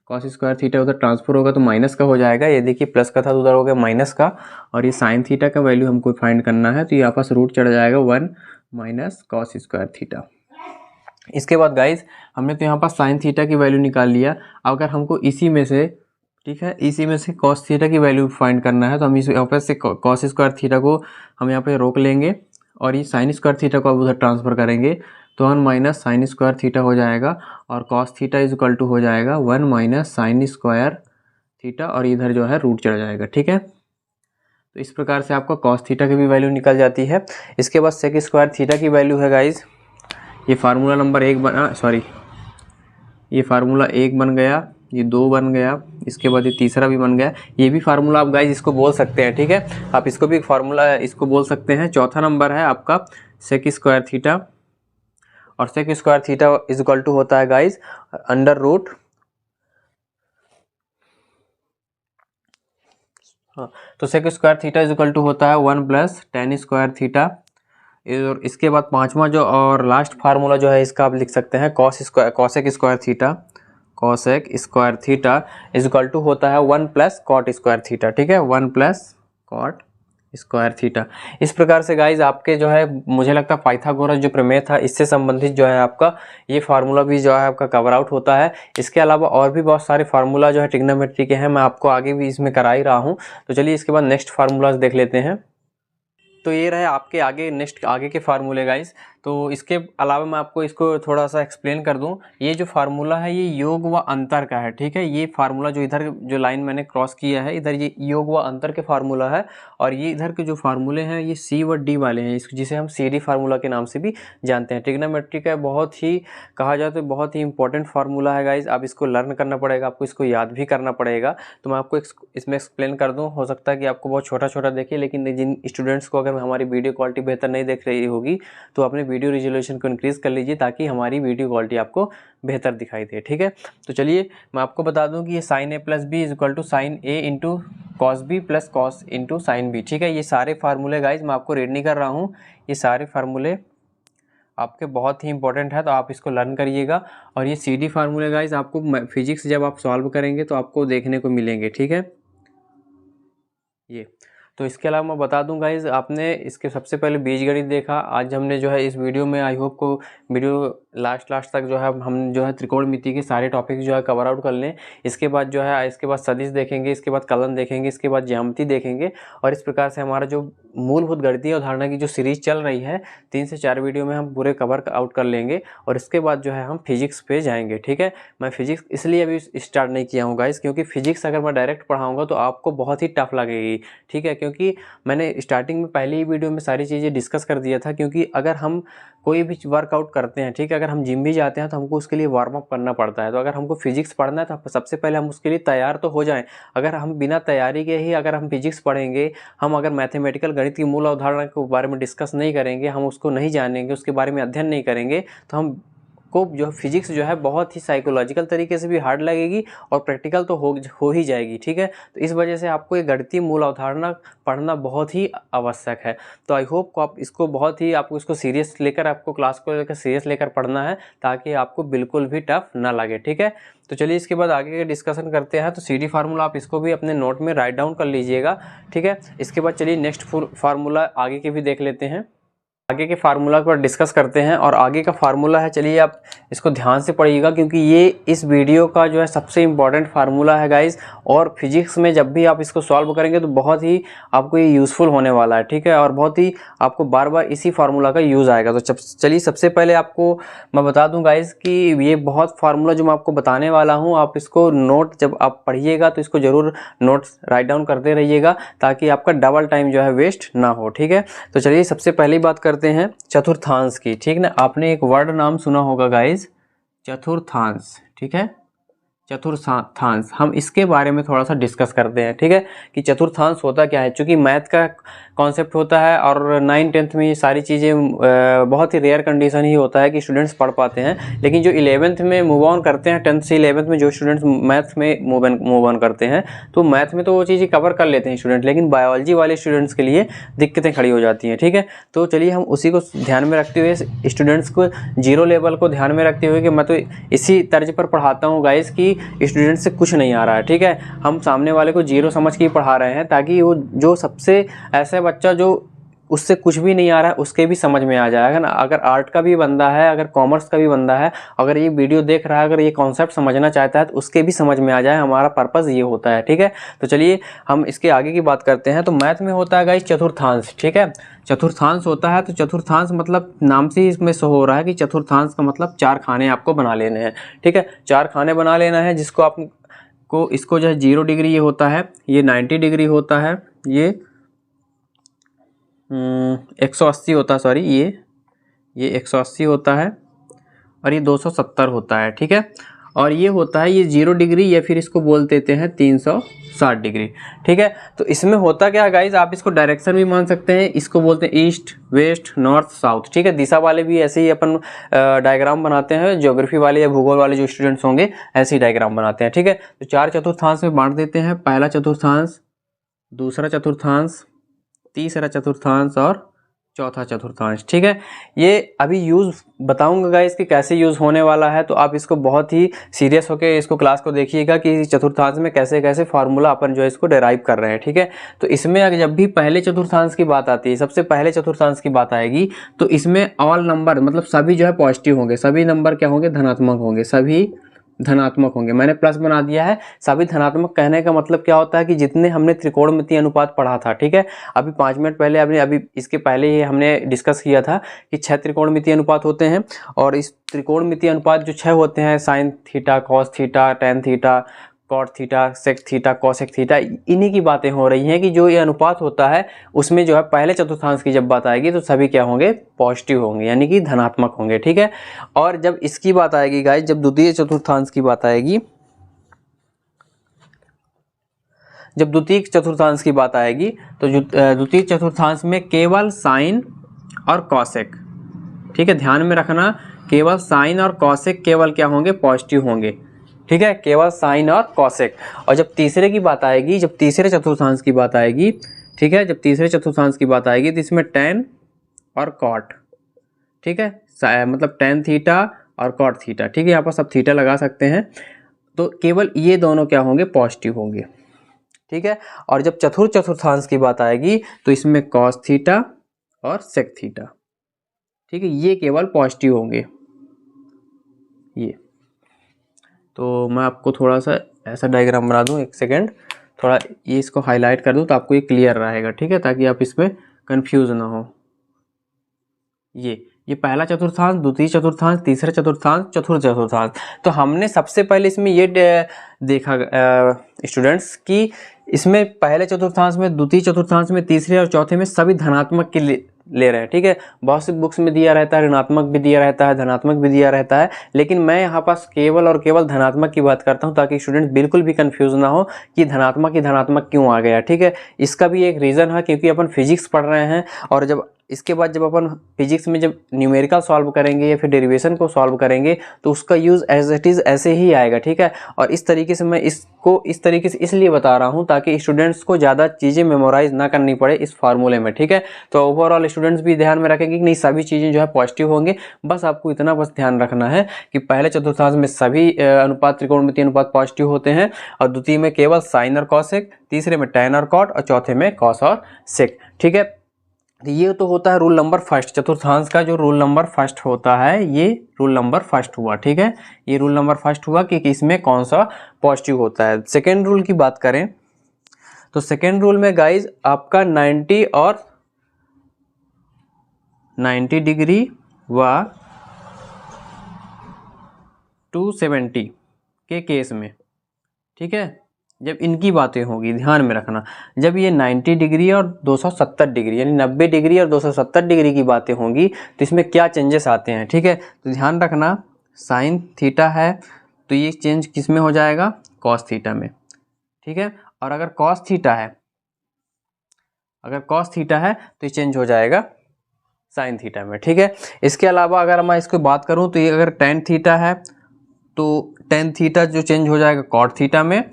कॉस स्क्वायर थीटा उधर ट्रांसफर होगा तो माइनस का हो जाएगा, ये देखिए प्लस का था तो उधर हो गया माइनस का, और ये साइन थीटा का वैल्यू हमको फाइंड करना है, तो ये आपस रूट चढ़ जाएगा 1 माइनस कॉस स्क्वायर थीटा। इसके बाद गाइज हमने तो यहाँ पर साइन थीटा की वैल्यू निकाल लिया। अगर हमको इसी में से, ठीक है, इसी में से कॉस थीटा की वैल्यू फाइंड करना है, तो हम इस यहाँ पर से कॉस स्क्वायर थीटा को हम यहाँ पे रोक लेंगे, और ये साइन स्क्वायर थीटा को अब उधर ट्रांसफर करेंगे, तो 1 माइनस साइन स्क्वायर थीटा हो जाएगा, और cos theta is equal to हो जाएगा 1 माइनस साइन स्क्वायर थीटा, और इधर जो है रूट चढ़ जाएगा। ठीक है, तो इस प्रकार से आपका कॉस थीटा की भी वैल्यू निकल जाती है। इसके बाद सेक स्क्वायर थीटा की वैल्यू है गाइज, ये फार्मूला नंबर 1 बना, सॉरी ये फार्मूला 1 बन गया, ये 2 बन गया, इसके बाद ये तीसरा भी बन गया। ये भी फार्मूला आप गाइज इसको बोल सकते हैं। ठीक है, आप इसको भी फार्मूला इसको बोल सकते हैं। चौथा नंबर है आपका सेक स्क्वायर थीटा, और sec square theta is equal to होता है गाइज अंडर रूट, तो sec square theta is equal to होता है 1 प्लस टेन स्क्वायर थीटा। और इसके बाद पांचवा जो और लास्ट फार्मूला जो है इसका आप लिख सकते हैं cosec square theta, cosec square theta is equal to होता है 1 प्लस कॉट स्क्वायर थीटा। ठीक है, 1 प्लस कॉट स्क्वायर थीटा। इस प्रकार से गाइज आपके जो है, मुझे लगता है पाइथागोरस जो प्रमेय था इससे संबंधित जो है आपका ये फार्मूला भी जो है आपका कवर आउट होता है। इसके अलावा और भी बहुत सारे फार्मूला जो है ट्रिग्नोमेट्री के हैं, मैं आपको आगे भी इसमें करा ही रहा हूँ। तो चलिए इसके बाद नेक्स्ट फार्मूलाज देख लेते हैं। तो ये रहे आपके आगे नेक्स्ट आगे के फार्मूले गाइस। तो इसके अलावा मैं आपको इसको थोड़ा सा एक्सप्लेन कर दूं। ये जो फार्मूला है ये योग व अंतर का है, ठीक है। ये फार्मूला जो इधर जो लाइन मैंने क्रॉस किया है इधर, ये योग व अंतर के फार्मूला है। और ये इधर के जो फार्मूले हैं ये सी व डी वाले हैं, जिसे हम सी डी फार्मूला के नाम से भी जानते हैं। ट्रिग्नोमेट्री का बहुत ही कहा जाए तो बहुत ही इंपॉर्टेंट फार्मूला है गाइज। आप इसको लर्न करना पड़ेगा, आपको इसको याद भी करना पड़ेगा। तो मैं आपको इसमें एक्सप्लेन कर दूं। हो सकता है कि आपको बहुत छोटा छोटा देखे, लेकिन जिन स्टूडेंट्स को अगर हमारी वीडियो क्वालिटी बेहतर नहीं देख रही होगी तो अपने वीडियो रिजोल्यूशन को इंक्रीज़ कर लीजिए, ताकि हमारी वीडियो क्वालिटी आपको बेहतर दिखाई दे, ठीक है। तो चलिए मैं आपको बता दूं कि ये sine A plus B is equal to sine A into cos B plus cos into sine B, ठीक है। ये सारे फार्मूले गाइज मैं आपको रीड नहीं कर रहा हूँ, ये सारे फार्मूले आपके बहुत ही इंपॉर्टेंट है, तो आप इसको लर्न करिएगा। और ये सी डी फार्मूले गाइज आपको फिजिक्स जब आप सॉल्व करेंगे तो आपको देखने को मिलेंगे, ठीक है। ये तो इसके अलावा मैं बता दूं गाइज, आपने इसके सबसे पहले बीजगणित देखा। आज हमने जो है इस वीडियो में, आई होप को वीडियो लास्ट तक जो है हम जो है त्रिकोणमिति के सारे टॉपिक जो है कवर आउट कर लें। इसके बाद जो है इसके बाद सदिश देखेंगे, इसके बाद कलन देखेंगे, इसके बाद ज्यामिति देखेंगे। और इस प्रकार से हमारा जो मूलभूत गणितीय अवधारणा की जो सीरीज चल रही है 3 से 4 वीडियो में हम पूरे कवर आउट कर लेंगे। और इसके बाद जो है हम फिजिक्स पे जाएंगे, ठीक है। मैं फिजिक्स इसलिए अभी स्टार्ट नहीं किया हूँ गाइज, क्योंकि फिजिक्स अगर मैं डायरेक्ट पढ़ाऊँगा तो आपको बहुत ही टफ लगेगी, ठीक है। क्योंकि मैंने स्टार्टिंग में पहले ही वीडियो में सारी चीज़ें डिस्कस कर दिया था। क्योंकि अगर हम कोई भी वर्कआउट करते हैं, ठीक है, अगर हम जिम भी जाते हैं तो हमको उसके लिए वार्म अप करना पड़ता है। तो अगर हमको फिजिक्स पढ़ना है तो सबसे पहले हम उसके लिए तैयार तो हो जाएं। अगर हम बिना तैयारी के ही अगर हम फिजिक्स पढ़ेंगे, हम अगर मैथमेटिकल गणित की मूल अवधारणा के बारे में डिस्कस नहीं करेंगे, हम उसको नहीं जानेंगे, उसके बारे में अध्ययन नहीं करेंगे, तो हम को जो फिजिक्स जो है बहुत ही साइकोलॉजिकल तरीके से भी हार्ड लगेगी और प्रैक्टिकल तो हो ही जाएगी, ठीक है। तो इस वजह से आपको ये गणितीय मूल अवधारणा पढ़ना बहुत ही आवश्यक है। तो आई होप को आप इसको बहुत ही आपको इसको सीरियस लेकर, आपको क्लास को लेकर सीरियस लेकर पढ़ना है, ताकि आपको बिल्कुल भी टफ ना लगे, ठीक है। तो चलिए इसके बाद आगे के डिस्कशन करते हैं। तो सी डी फार्मूला आप इसको भी अपने नोट में राइट डाउन कर लीजिएगा, ठीक है। इसके बाद चलिए नेक्स्ट फार्मूला आगे के भी देख लेते हैं। आगे के फार्मूला पर डिस्कस करते हैं। और आगे का फार्मूला है, चलिए आप इसको ध्यान से पढ़िएगा, क्योंकि ये इस वीडियो का जो है सबसे इम्पॉर्टेंट फार्मूला है गाइज। और फिजिक्स में जब भी आप इसको सॉल्व करेंगे तो बहुत ही आपको ये यूज़फुल होने वाला है, ठीक है। और बहुत ही आपको बार बार इसी फार्मूला का यूज़ आएगा। तो चलिए सबसे पहले आपको मैं बता दूं गाइज कि ये बहुत फार्मूला जो मैं आपको बताने वाला हूँ, आप इसको नोट जब आप पढ़िएगा तो इसको ज़रूर नोट्स राइट डाउन करते रहिएगा, ताकि आपका डबल टाइम जो है वेस्ट ना हो, ठीक है। तो चलिए सबसे पहली बात करते हैं चतुर्थांश की, ठीक ना। आपने एक वर्ड नाम सुना होगा गाइज, चतुर्थांश, ठीक है। चतुर्थांश, हम इसके बारे में थोड़ा सा डिस्कस करते हैं, ठीक है, कि चतुर्थांश होता क्या है। क्योंकि मैथ का कॉन्सेप्ट होता है और 9th-10th में ये सारी चीज़ें बहुत ही रेयर कंडीशन ही होता है कि स्टूडेंट्स पढ़ पाते हैं। लेकिन जो 11th में मूव ऑन करते हैं, 10th से 11th में जो स्टूडेंट्स मैथ में मूव ऑन करते हैं, तो मैथ में तो वो चीज़ें कवर कर लेते हैं स्टूडेंट, लेकिन बायोलॉजी वाले स्टूडेंट्स के लिए दिक्कतें खड़ी हो जाती हैं, ठीक है। तो चलिए हम उसी को ध्यान में रखते हुए, स्टूडेंट्स को जीरो लेवल को ध्यान में रखते हुए, कि मैं तो इसी तर्ज पर पढ़ाता हूँ गाइज कि स्टूडेंट से कुछ नहीं आ रहा है, ठीक है। हम सामने वाले को जीरो समझ के ही पढ़ा रहे हैं, ताकि वो जो सबसे ऐसा बच्चा जो उससे कुछ भी नहीं आ रहा है उसके भी समझ में आ जाएगा ना। अगर आर्ट का भी बंदा है, अगर कॉमर्स का भी बंदा है, अगर ये वीडियो देख रहा है, अगर ये कॉन्सेप्ट समझना चाहता है तो उसके भी समझ में आ जाए। हमारा पर्पज़ ये होता है, ठीक है। तो चलिए हम इसके आगे की बात करते हैं। तो मैथ में होता है गाइस चतुर्थांश, ठीक है। चतुर्थांश होता है, तो चतुर्थांश मतलब नाम से ही इसमें शो हो रहा है कि चतुर्थांश का मतलब 4 खाने आपको बना लेने हैं, ठीक है। 4 खाने बना लेना है, जिसको आपको इसको जो है 0 डिग्री ये होता है, ये 90 डिग्री होता है, ये 180 होता है, सॉरी ये 180 होता है, और ये 270 होता है, ठीक है। और ये होता है ये 0 डिग्री, या फिर इसको बोल देते हैं 360 डिग्री, ठीक है। तो इसमें होता क्या है गाइज, आप इसको डायरेक्शन भी मान सकते हैं, इसको बोलते हैं ईस्ट, वेस्ट, नॉर्थ, साउथ, ठीक है। दिशा वाले भी ऐसे ही अपन डायग्राम बनाते हैं, ज्योग्राफी वाले या भूगोल वाले जो स्टूडेंट्स होंगे ऐसे ही डायग्राम बनाते हैं, ठीक है। तो 4 चतुर्थांश में बांट देते हैं, पहला चतुर्थांश, दूसरा चतुर्थांश, तीसरा चतुर्थांश और चौथा चतुर्थांश, ठीक है। ये अभी यूज़ बताऊंगा गाइस कि कैसे यूज़ होने वाला है, तो आप इसको बहुत ही सीरियस होकर इसको क्लास को देखिएगा कि चतुर्थांश में कैसे कैसे फार्मूला अपन जो है इसको डेराइव कर रहे हैं, ठीक है। तो इसमें अगर जब भी पहले चतुर्थांश की बात आती है, सबसे पहले चतुर्थांश की बात आएगी, तो इसमें ऑल नंबर मतलब सभी जो है पॉजिटिव होंगे, सभी नंबर क्या होंगे, धनात्मक होंगे, सभी धनात्मक होंगे। मैंने प्लस बना दिया है। सभी धनात्मक कहने का मतलब क्या होता है कि जितने हमने त्रिकोणमितीय अनुपात पढ़ा था, ठीक है, अभी 5 मिनट पहले अभी इसके पहले ही हमने डिस्कस किया था कि 6 त्रिकोणमितीय अनुपात होते हैं। और इस त्रिकोणमितीय अनुपात जो 6 होते हैं, sine theta, cos theta, tan theta, cot theta, sec theta, cosec theta, इन्हीं की बातें हो रही हैं कि जो ये अनुपात होता है उसमें जो है पहले चतुर्थांश की जब बात आएगी तो सभी क्या होंगे, पॉजिटिव होंगे, यानी कि धनात्मक होंगे, ठीक है। और जब इसकी बात आएगी गाइस, जब द्वितीय चतुर्थांश की बात आएगी, जब द्वितीय चतुर्थांश की बात आएगी तो द्वितीय चतुर्थांश में केवल साइन और कॉसेक, ठीक है, ध्यान में रखना, केवल साइन और कॉसेक केवल क्या होंगे, पॉजिटिव होंगे, ठीक है, केवल साइन और कॉसेक। और जब तीसरे की बात आएगी, जब तीसरे चतुर्थांश की बात आएगी, ठीक है, जब तीसरे चतुर्थांश की बात आएगी तो इसमें टेन और कॉट, ठीक है, मतलब टेन थीटा और कॉट थीटा, ठीक है, यहाँ पर सब थीटा लगा सकते हैं, तो केवल ये दोनों क्या होंगे, पॉजिटिव होंगे, ठीक है। और जब चतुर्थ चतुर्थांश की बात आएगी तो इसमें कॉस थीटा और सेक थीटा, ठीक है, ये केवल पॉजिटिव होंगे। ये तो मैं आपको थोड़ा सा ऐसा डायग्राम बना दूं, एक सेकेंड, थोड़ा ये इसको हाईलाइट कर दूं तो आपको ये क्लियर रहेगा, ठीक है, ताकि आप इसमें कंफ्यूज ना हो। ये पहला चतुर्थांश, द्वितीय चतुर्थांश, तीसरा चतुर्थांश, चतुर्थ चतुर्थांश। तो हमने सबसे पहले इसमें ये देखा स्टूडेंट्स कि इसमें पहले चतुर्थांश में, द्वितीय चतुर्थांश में, तीसरे और चौथे में सभी धनात्मक के ले रहे हैं, ठीक है। बहुत सी बुक्स में दिया रहता है ऋणात्मक भी दिया रहता है, धनात्मक भी दिया रहता है, लेकिन मैं यहाँ पास केवल और केवल धनात्मक की बात करता हूँ ताकि स्टूडेंट बिल्कुल भी कंफ्यूज ना हो कि धनात्मक ही धनात्मक क्यों आ गया, ठीक है। इसका भी एक रीज़न है, क्योंकि अपन फिजिक्स पढ़ रहे हैं और जब इसके बाद जब अपन फिजिक्स में जब न्यूमेरिकल सॉल्व करेंगे या फिर डेरिवेशन को सॉल्व करेंगे तो उसका यूज़ एज इट इज़ ऐसे ही आएगा, ठीक है। और इस तरीके से मैं इसको इस तरीके से इसलिए बता रहा हूँ ताकि स्टूडेंट्स को ज़्यादा चीज़ें मेमोराइज ना करनी पड़े इस फार्मूले में, ठीक है। तो ओवरऑल स्टूडेंट्स भी ध्यान में रखेंगे कि नहीं, सभी चीज़ें जो है पॉजिटिव होंगे। बस आपको इतना बस ध्यान रखना है कि पहले चतुर्थांश में सभी अनुपात, त्रिकोणमितीय अनुपात पॉजिटिव होते हैं, और द्वितीय में केवल साइन और कॉसेक, तीसरे में टैन और कॉट, और चौथे में कॉस और सेक, ठीक है। ये तो होता है रूल नंबर फर्स्ट, चतुर्थांश का जो रूल नंबर फर्स्ट होता है, ये रूल नंबर फर्स्ट हुआ, ठीक है। ये रूल नंबर फर्स्ट हुआ कि इसमें कौन सा पॉजिटिव होता है। सेकेंड रूल की बात करें तो सेकेंड रूल में गाइज आपका 90 और 90 डिग्री व 270 के केस में, ठीक है, जब इनकी बातें होगी ध्यान में रखना, जब ये 90 डिग्री और 270 डिग्री यानी 90 डिग्री और 270 डिग्री की बातें होंगी तो इसमें क्या चेंजेस आते हैं, ठीक है। तो ध्यान रखना, साइन थीटा है तो ये चेंज किस में हो जाएगा, कॉस थीटा में, ठीक है। और अगर कॉस थीटा है, अगर कॉस थीटा है तो ये चेंज हो जाएगा साइन थीटा में, ठीक है। इसके अलावा अगर मैं इसको बात करूं तो ये अगर टेन थीटा है तो टेन थीटा जो चेंज हो जाएगा कॉट थीटा में,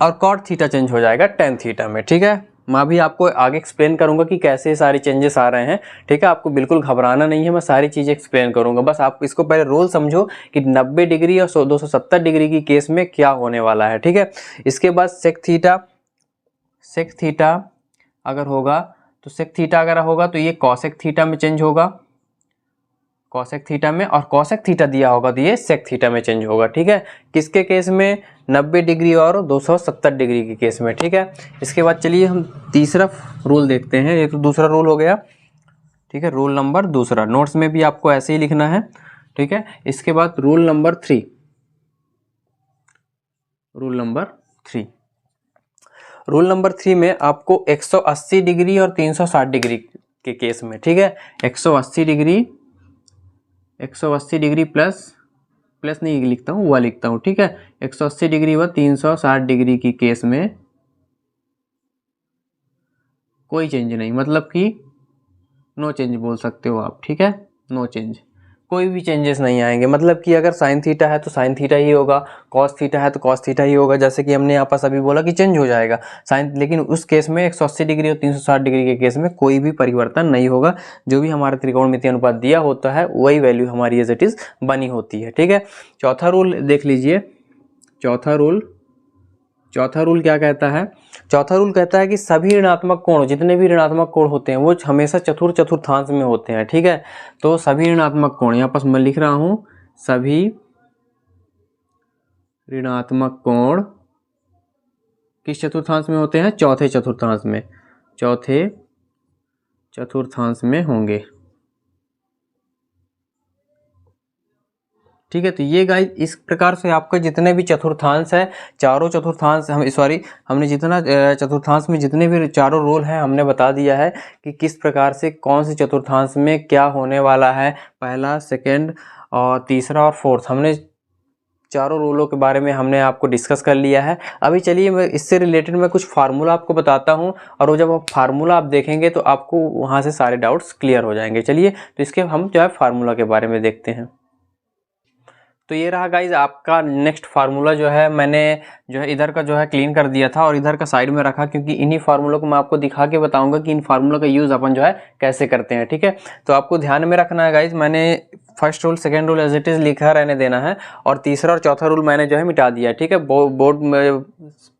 और कॉट थीटा चेंज हो जाएगा टेन थीटा में, ठीक है। मैं भी आपको आगे एक्सप्लेन करूंगा कि कैसे सारी चेंजेस आ रहे हैं, ठीक है। आपको बिल्कुल घबराना नहीं है, मैं सारी चीज़ें एक्सप्लेन करूंगा। बस आप इसको पहले रूल समझो कि 90 डिग्री और 270 डिग्री की केस में क्या होने वाला है, ठीक है। इसके बाद सेक थीटा अगर होगा तो सेक थीटा अगर होगा तो ये कॉसेक थीटा में चेंज होगा, कॉसेक थीटा में, और कॉसेक थीटा दिया होगा तो ये सेक थीटा में चेंज होगा, ठीक है। किसके केस में, 90 डिग्री और 270 डिग्री के केस में, ठीक है। इसके बाद चलिए हम तीसरा रूल देखते हैं। ये तो दूसरा रूल हो गया, ठीक है, रूल नंबर दूसरा, नोट्स में भी आपको ऐसे ही लिखना है, ठीक है। इसके बाद रूल नंबर 3, रूल नंबर 3 में आपको 180 डिग्री और 360 डिग्री के केस में, ठीक है, 180 डिग्री प्लस नहीं लिखता हूँ, वह लिखता हूँ, ठीक है, 180 डिग्री व 360 डिग्री की केस में कोई चेंज नहीं, मतलब कि नो चेंज बोल सकते हो आप, ठीक है, नो चेंज, कोई भी चेंजेस नहीं आएंगे। मतलब कि अगर साइन थीटा है तो साइन थीटा ही होगा, कॉस थीटा है तो कॉस थीटा ही होगा, जैसे कि हमने यहाँ पास अभी बोला कि चेंज हो जाएगा साइन, लेकिन उस केस में 180 डिग्री और 360 डिग्री के केस में कोई भी परिवर्तन नहीं होगा। जो भी हमारा त्रिकोणमितीय अनुपात दिया होता है वही वैल्यू हमारी एज इट इज बनी होती है, ठीक है। चौथा रूल देख लीजिए, चौथा रूल क्या कहता है, चौथा रूल कहता है कि सभी ऋणात्मक कोण, जितने भी ऋणात्मक कोण होते हैं वो हमेशा चतुर्थांश में होते हैं, ठीक है। तो सभी ऋणात्मक कोण, यहाँ पर मैं लिख रहा हूँ, सभी ऋणात्मक कोण किस चतुर्थांश में होते हैं? चौथे चतुर्थांश में, चौथे चतुर्थांश में होंगे। ठीक है, तो ये गाइस इस प्रकार से आपका जितने भी चतुर्थांश है, चारों चतुर्थांश हमने जितना चतुर्थांश में जितने भी चारों रोल हैं हमने बता दिया है कि किस प्रकार से कौन से चतुर्थांश में क्या होने वाला है, पहला, सेकंड और तीसरा और फोर्थ। हमने चारों रोलों के बारे में हमने आपको डिस्कस कर लिया है। अभी चलिए मैं इससे रिलेटेड मैं कुछ फार्मूला आपको बताता हूं, और वो जब आप फार्मूला आप देखेंगे तो आपको वहां से सारे डाउट्स क्लियर हो जाएंगे। चलिए तो इसके हम जो है फार्मूला के बारे में देखते हैं। तो ये रहा गाइज आपका नेक्स्ट फार्मूला, जो है मैंने जो है इधर का जो है क्लीन कर दिया था और इधर का साइड में रखा, क्योंकि इन्हीं फार्मूलों को मैं आपको दिखा के बताऊंगा कि इन फार्मूलों का यूज़ अपन जो है कैसे करते हैं। ठीक है, तो आपको ध्यान में रखना है गाइज, मैंने first rule second rule as it is लिखा रहने देना है, और तीसरा और चौथा रूल मैंने जो है मिटा दिया। ठीक है, बोर्ड में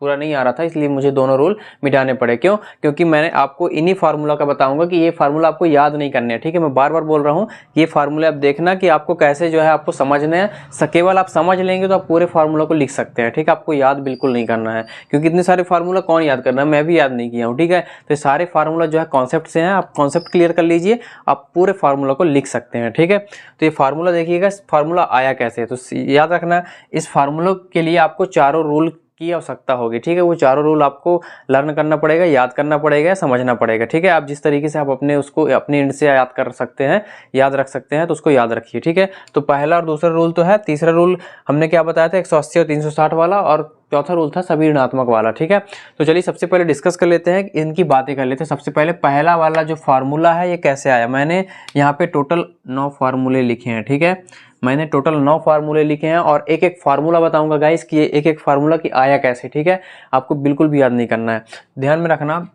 पूरा नहीं आ रहा था इसलिए मुझे दोनों रूल मिटाने पड़े। क्यों? क्योंकि मैंने आपको इन्हीं फार्मूला का बताऊंगा कि ये फार्मूला आपको याद नहीं करने हैं। ठीक है, मैं बार बार बोल रहा हूँ ये फार्मूले आप देखना कि आपको कैसे जो है आपको समझने हैं। केवल आप समझ लेंगे तो आप पूरे फार्मूला को लिख सकते हैं। ठीक है, आपको याद बिल्कुल नहीं करना है, क्योंकि इतने सारे फार्मूला कौन याद करना है, मैं भी याद नहीं किया हूँ। ठीक है, तो सारे फार्मूला जो है कॉन्सेप्ट से हैं, आप कॉन्सेप्ट क्लियर कर लीजिए, आप पूरे फार्मूला को लिख सकते हैं। ठीक है, तो ये फार्मूला देखिएगा, फार्मूला आया कैसे है, तो याद रखना इस फार्मूला के लिए आपको चारों रूल की आवश्यकता होगी। ठीक है, वो चारों रूल आपको लर्न करना पड़ेगा, याद करना पड़ेगा, समझना पड़ेगा। ठीक है, आप जिस तरीके से आप अपने उसको अपने एंड से याद कर सकते हैं, याद रख सकते हैं, तो उसको याद रखिए। ठीक है, तो पहला और दूसरा रूल तो है, तीसरा रूल हमने क्या बताया था 180 और 360 वाला, और चौथा रूल था सभी ऋणात्मक वाला। ठीक है, तो चलिए सबसे पहले डिस्कस कर लेते हैं, इनकी बातें कर लेते हैं। सबसे पहले पहला वाला जो फार्मूला है ये कैसे आया, मैंने यहाँ पे टोटल 9 फार्मूले लिखे हैं। ठीक है, मैंने टोटल 9 फार्मूले लिखे हैं और एक एक फार्मूला बताऊंगा गाइस कि ये एक एक फार्मूला की आया कैसे। ठीक है, आपको बिल्कुल भी याद नहीं करना है, ध्यान में रखना।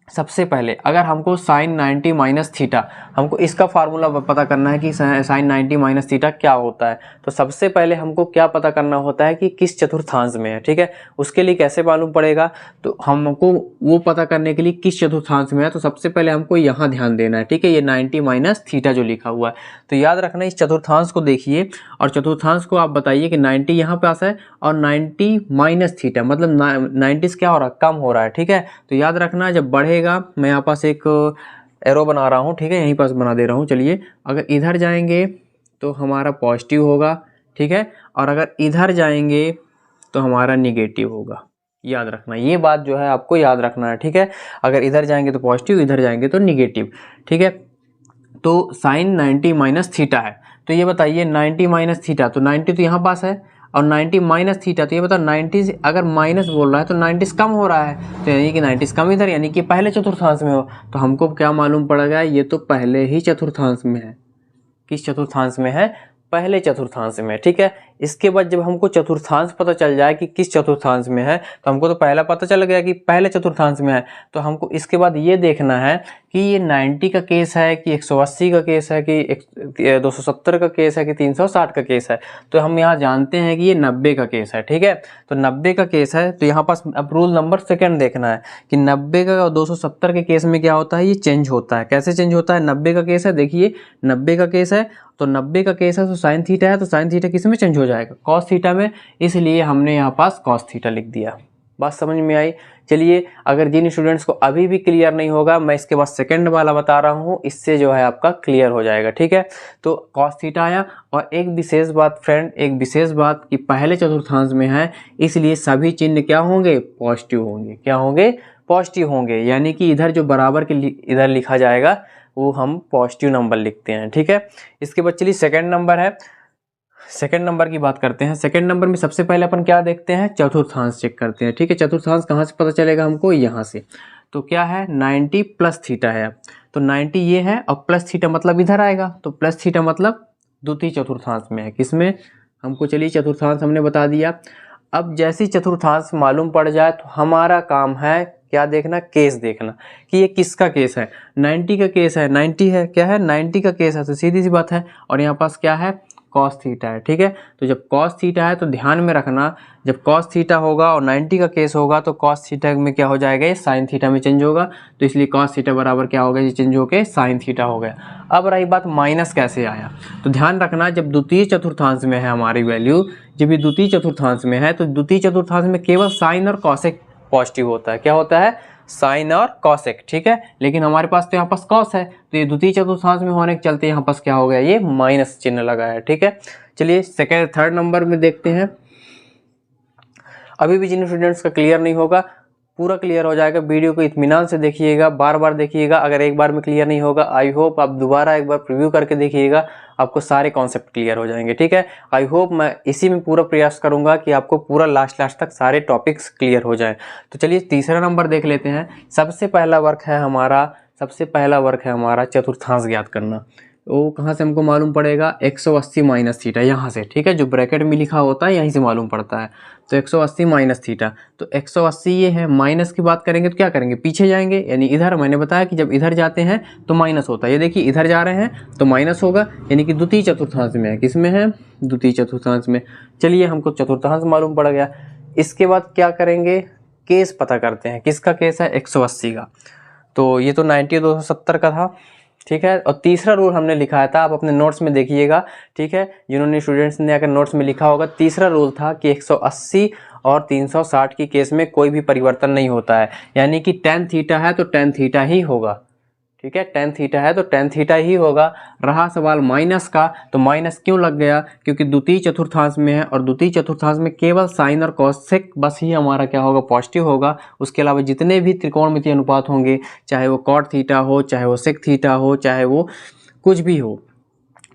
सबसे पहले अगर हमको साइन 90 माइनस थीटा, हमको इसका फार्मूला पता करना है कि साइन 90 माइनस थीटा क्या होता है, तो सबसे पहले हमको क्या पता करना होता है कि किस चतुर्थांश में है। ठीक है, उसके लिए कैसे मालूम पड़ेगा, तो हमको वो पता करने के लिए किस चतुर्थांश में है, तो सबसे पहले हमको यहाँ ध्यान देना है। ठीक है, ये 90 माइनस थीटा जो लिखा हुआ है, तो याद रखना इस चतुर्थांश को देखिए और चतुर्थांश को आप बताइए कि 90 यहाँ पास है और 90 माइनस थीटा मतलब 90 क्या हो रहा है, कम हो रहा है। ठीक है, तो याद रखना जब बढ़ेगा, मैं यहाँ पास एक एरो बना रहा हूँ। ठीक है, यहीं पास बना दे रहा हूँ। चलिए, अगर इधर जाएंगे तो हमारा पॉजिटिव होगा। ठीक है, और अगर इधर जाएंगे तो हमारा निगेटिव होगा। याद रखना ये बात जो है आपको याद रखना है। ठीक है, अगर इधर जाएंगे तो पॉजिटिव, इधर जाएंगे तो निगेटिव। ठीक है, तो साइन 90 माइनस थीटा है, तो ये बताइए 90 माइनस थीटा, तो 90 तो यहाँ पास है और 90 माइनस थीटा, तो ये बताओ 90 से अगर माइनस बोल रहा है तो 90 कम हो रहा है, तो यानी कि 90 कम इधर, यानी कि पहले चतुर्थांश में हो। तो हमको क्या मालूम पड़ेगा, ये तो पहले ही चतुर्थांश में है। किस चतुर्थांश में है? पहले चतुर्थांश में। ठीक है, इसके बाद जब हमको चतुर्थांश पता चल जाए कि किस चतुर्थांश में है, तो हमको तो पहला पता चल गया कि पहले चतुर्थांश में है, तो हमको इसके बाद ये देखना है कि ये 90 का केस है कि 180 का केस है कि 270 का केस है कि 360 का केस है। तो हम यहाँ जानते हैं कि ये 90 का केस है। ठीक है, तो 90 का केस है, तो यहाँ पास अब रूल नंबर सेकंड देखना है कि 90 का और 270 के केस में क्या होता है, ये चेंज होता है। कैसे चेंज होता है? 90 का केस है, देखिए 90 का केस है, तो 90 का केस है तो साइन थीटा है, तो साइन थीटा किस में चेंज हो जाएगा? कॉस थीटा में, इसलिए हमने यहाँ पास कॉस थीटा लिख दिया। बात समझ में आई? चलिए, अगर जिन स्टूडेंट्स को अभी भी क्लियर नहीं होगा, मैं इसके बाद सेकंड वाला बता रहा हूँ, इससे जो है आपका क्लियर हो जाएगा। ठीक है, तो कॉस थीटा आया, और एक विशेष बात फ्रेंड, एक विशेष बात कि पहले चतुर्थांश में है, इसलिए सभी चिन्ह क्या होंगे? पॉजिटिव होंगे। क्या होंगे? पॉजिटिव होंगे, यानी कि इधर जो बराबर के इधर लिखा जाएगा वो हम पॉजिटिव नंबर लिखते हैं। ठीक है, इसके बाद चलिए सेकंड नंबर है, सेकंड नंबर की बात करते हैं। सेकंड नंबर में सबसे पहले अपन क्या देखते हैं? चतुर्थांश चेक करते हैं। ठीक है, चतुर्थांश कहाँ से पता चलेगा हमको? यहाँ से। तो क्या है? 90 प्लस थीटा है, तो 90 ये है और प्लस थीटा मतलब इधर आएगा, तो प्लस थीटा मतलब द्वितीय चतुर्थांश में है। किसमें? हमको चलिए चतुर्थांश हमने बता दिया। अब जैसी चतुर्थांश मालूम पड़ जाए तो हमारा काम है क्या देखना? केस देखना कि ये किसका केस है। 90 का केस है, 90 है, क्या है? 90 का केस है, तो सीधी सी बात है। और यहाँ पास क्या है? कॉस थीटा है, ठीक है। तो जब कॉस थीटा है तो ध्यान में रखना, जब कॉस थीटा होगा और 90 का केस होगा तो कॉस थीटा में क्या हो जाएगा, ये साइन थीटा में चेंज होगा। तो इसलिए कॉस थीटा बराबर क्या होगा, ये चेंज होके साइन थीटा हो गया। अब रही बात माइनस कैसे आया, तो ध्यान रखना जब द्वितीय चतुर्थांश में है हमारी वैल्यू, जब ये द्वितीय चतुर्थांश में है तो द्वितीय चतुर्थांश में केवल साइन और कॉसेक पॉजिटिव होता है। क्या होता है, साइन और कॉसेक, ठीक है। लेकिन हमारे पास तो यहाँ पास कॉस है, तो ये द्वितीय चतुर्थांश में होने के चलते यहाँ पास क्या हो गया, ये माइनस चिन्ह लगा है, ठीक है। चलिए सेकेंड थर्ड नंबर में देखते हैं। अभी भी जिन स्टूडेंट्स का क्लियर नहीं होगा पूरा क्लियर हो जाएगा, वीडियो को इत्मीनान से देखिएगा, बार बार देखिएगा। अगर एक बार में क्लियर नहीं होगा, आई होप आप दोबारा एक बार प्रीव्यू करके देखिएगा, आपको सारे कॉन्सेप्ट क्लियर हो जाएंगे, ठीक है। आई होप मैं इसी में पूरा प्रयास करूंगा कि आपको पूरा लास्ट तक सारे टॉपिक्स क्लियर हो जाएं। तो चलिए तीसरा नंबर देख लेते हैं। सबसे पहला वर्क है हमारा चतुर्थांश ज्ञात करना। वो कहाँ से हमको मालूम पड़ेगा, 180 माइनस थीटा, यहाँ से, ठीक है। जो ब्रैकेट में लिखा होता है यहीं से मालूम पड़ता है। तो 180 माइनस थीटा, तो 180 ये है। माइनस की बात करेंगे तो क्या करेंगे, पीछे जाएंगे, यानी इधर। मैंने बताया कि जब इधर जाते हैं तो माइनस होता है। ये देखिए इधर जा रहे हैं तो माइनस होगा, यानी कि द्वितीय चतुर्थांश में है। किस में है, द्वितीय चतुर्थांश में। चलिए हमको चतुर्थांश मालूम पड़ गया। इसके बाद क्या करेंगे, केस पता करते हैं। किसका केस है, 180 का। तो ये तो 90 270 का था, ठीक है। और तीसरा रूल हमने लिखाया था, आप अपने नोट्स में देखिएगा, ठीक है। जिन्होंने स्टूडेंट्स ने अगर नोट्स में लिखा होगा, तीसरा रूल था कि 180 और 360 की केस में कोई भी परिवर्तन नहीं होता है, यानी कि tan थीटा है तो tan थीटा ही होगा, ठीक है। tan थीटा है तो tan थीटा ही होगा। रहा सवाल माइनस का, तो माइनस क्यों लग गया, क्योंकि द्वितीय चतुर्थांश में है और द्वितीय चतुर्थांश में केवल साइन और कॉसेक बस ही हमारा क्या होगा, पॉजिटिव होगा। उसके अलावा जितने भी त्रिकोणमितीय अनुपात होंगे, चाहे वो कॉट थीटा हो, चाहे वो सेक थीटा हो, चाहे वो कुछ भी हो,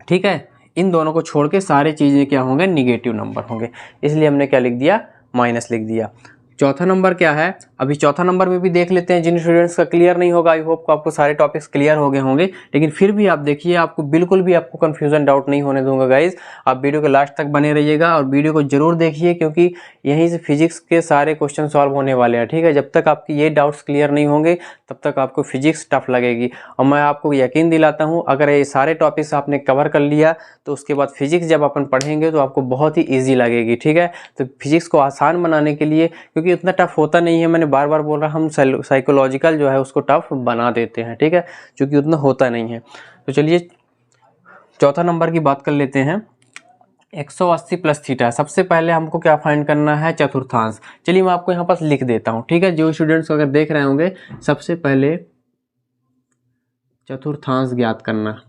ठीक है, इन दोनों को छोड़ के सारे चीज़ें क्या होंगे, निगेटिव नंबर होंगे। इसलिए हमने क्या लिख दिया, माइनस लिख दिया। चौथा नंबर क्या है, अभी चौथा नंबर में भी देख लेते हैं। जिन स्टूडेंट्स का क्लियर नहीं होगा, आई होप आपको सारे टॉपिक्स क्लियर हो गए होंगे, लेकिन फिर भी आप देखिए, आपको बिल्कुल भी आपको कंफ्यूजन डाउट नहीं होने दूंगा गाइज। आप वीडियो के लास्ट तक बने रहिएगा और वीडियो को जरूर देखिए, क्योंकि यहीं से फिजिक्स के सारे क्वेश्चन सॉल्व होने वाले हैं, ठीक है। जब तक आपकी ये डाउट्स क्लियर नहीं होंगे तब तक आपको फिजिक्स टफ लगेगी। और मैं आपको यकीन दिलाता हूँ, अगर ये सारे टॉपिक्स आपने कवर कर लिया तो उसके बाद फिजिक्स जब अपन पढ़ेंगे तो आपको बहुत ही ईजी लगेगी, ठीक है। तो फिजिक्स को आसान बनाने के लिए, क्योंकि उतना टफ होता नहीं है, मैंने बार बार बोल रहा, हम साइकोलॉजिकल जो है उसको टफ बना देते हैं, ठीक है, क्योंकि उतना होता नहीं है। तो चलिए चौथा नंबर की बात कर लेते हैं। 180 प्लस थीटा, सबसे पहले हमको क्या फाइंड करना है, चतुर्थांश। चलिए मैं आपको यहाँ पास लिख देता हूँ, ठीक है। जो स्टूडेंट्स अगर देख रहे होंगे, सबसे पहले चतुर्थांश ज्ञात करना,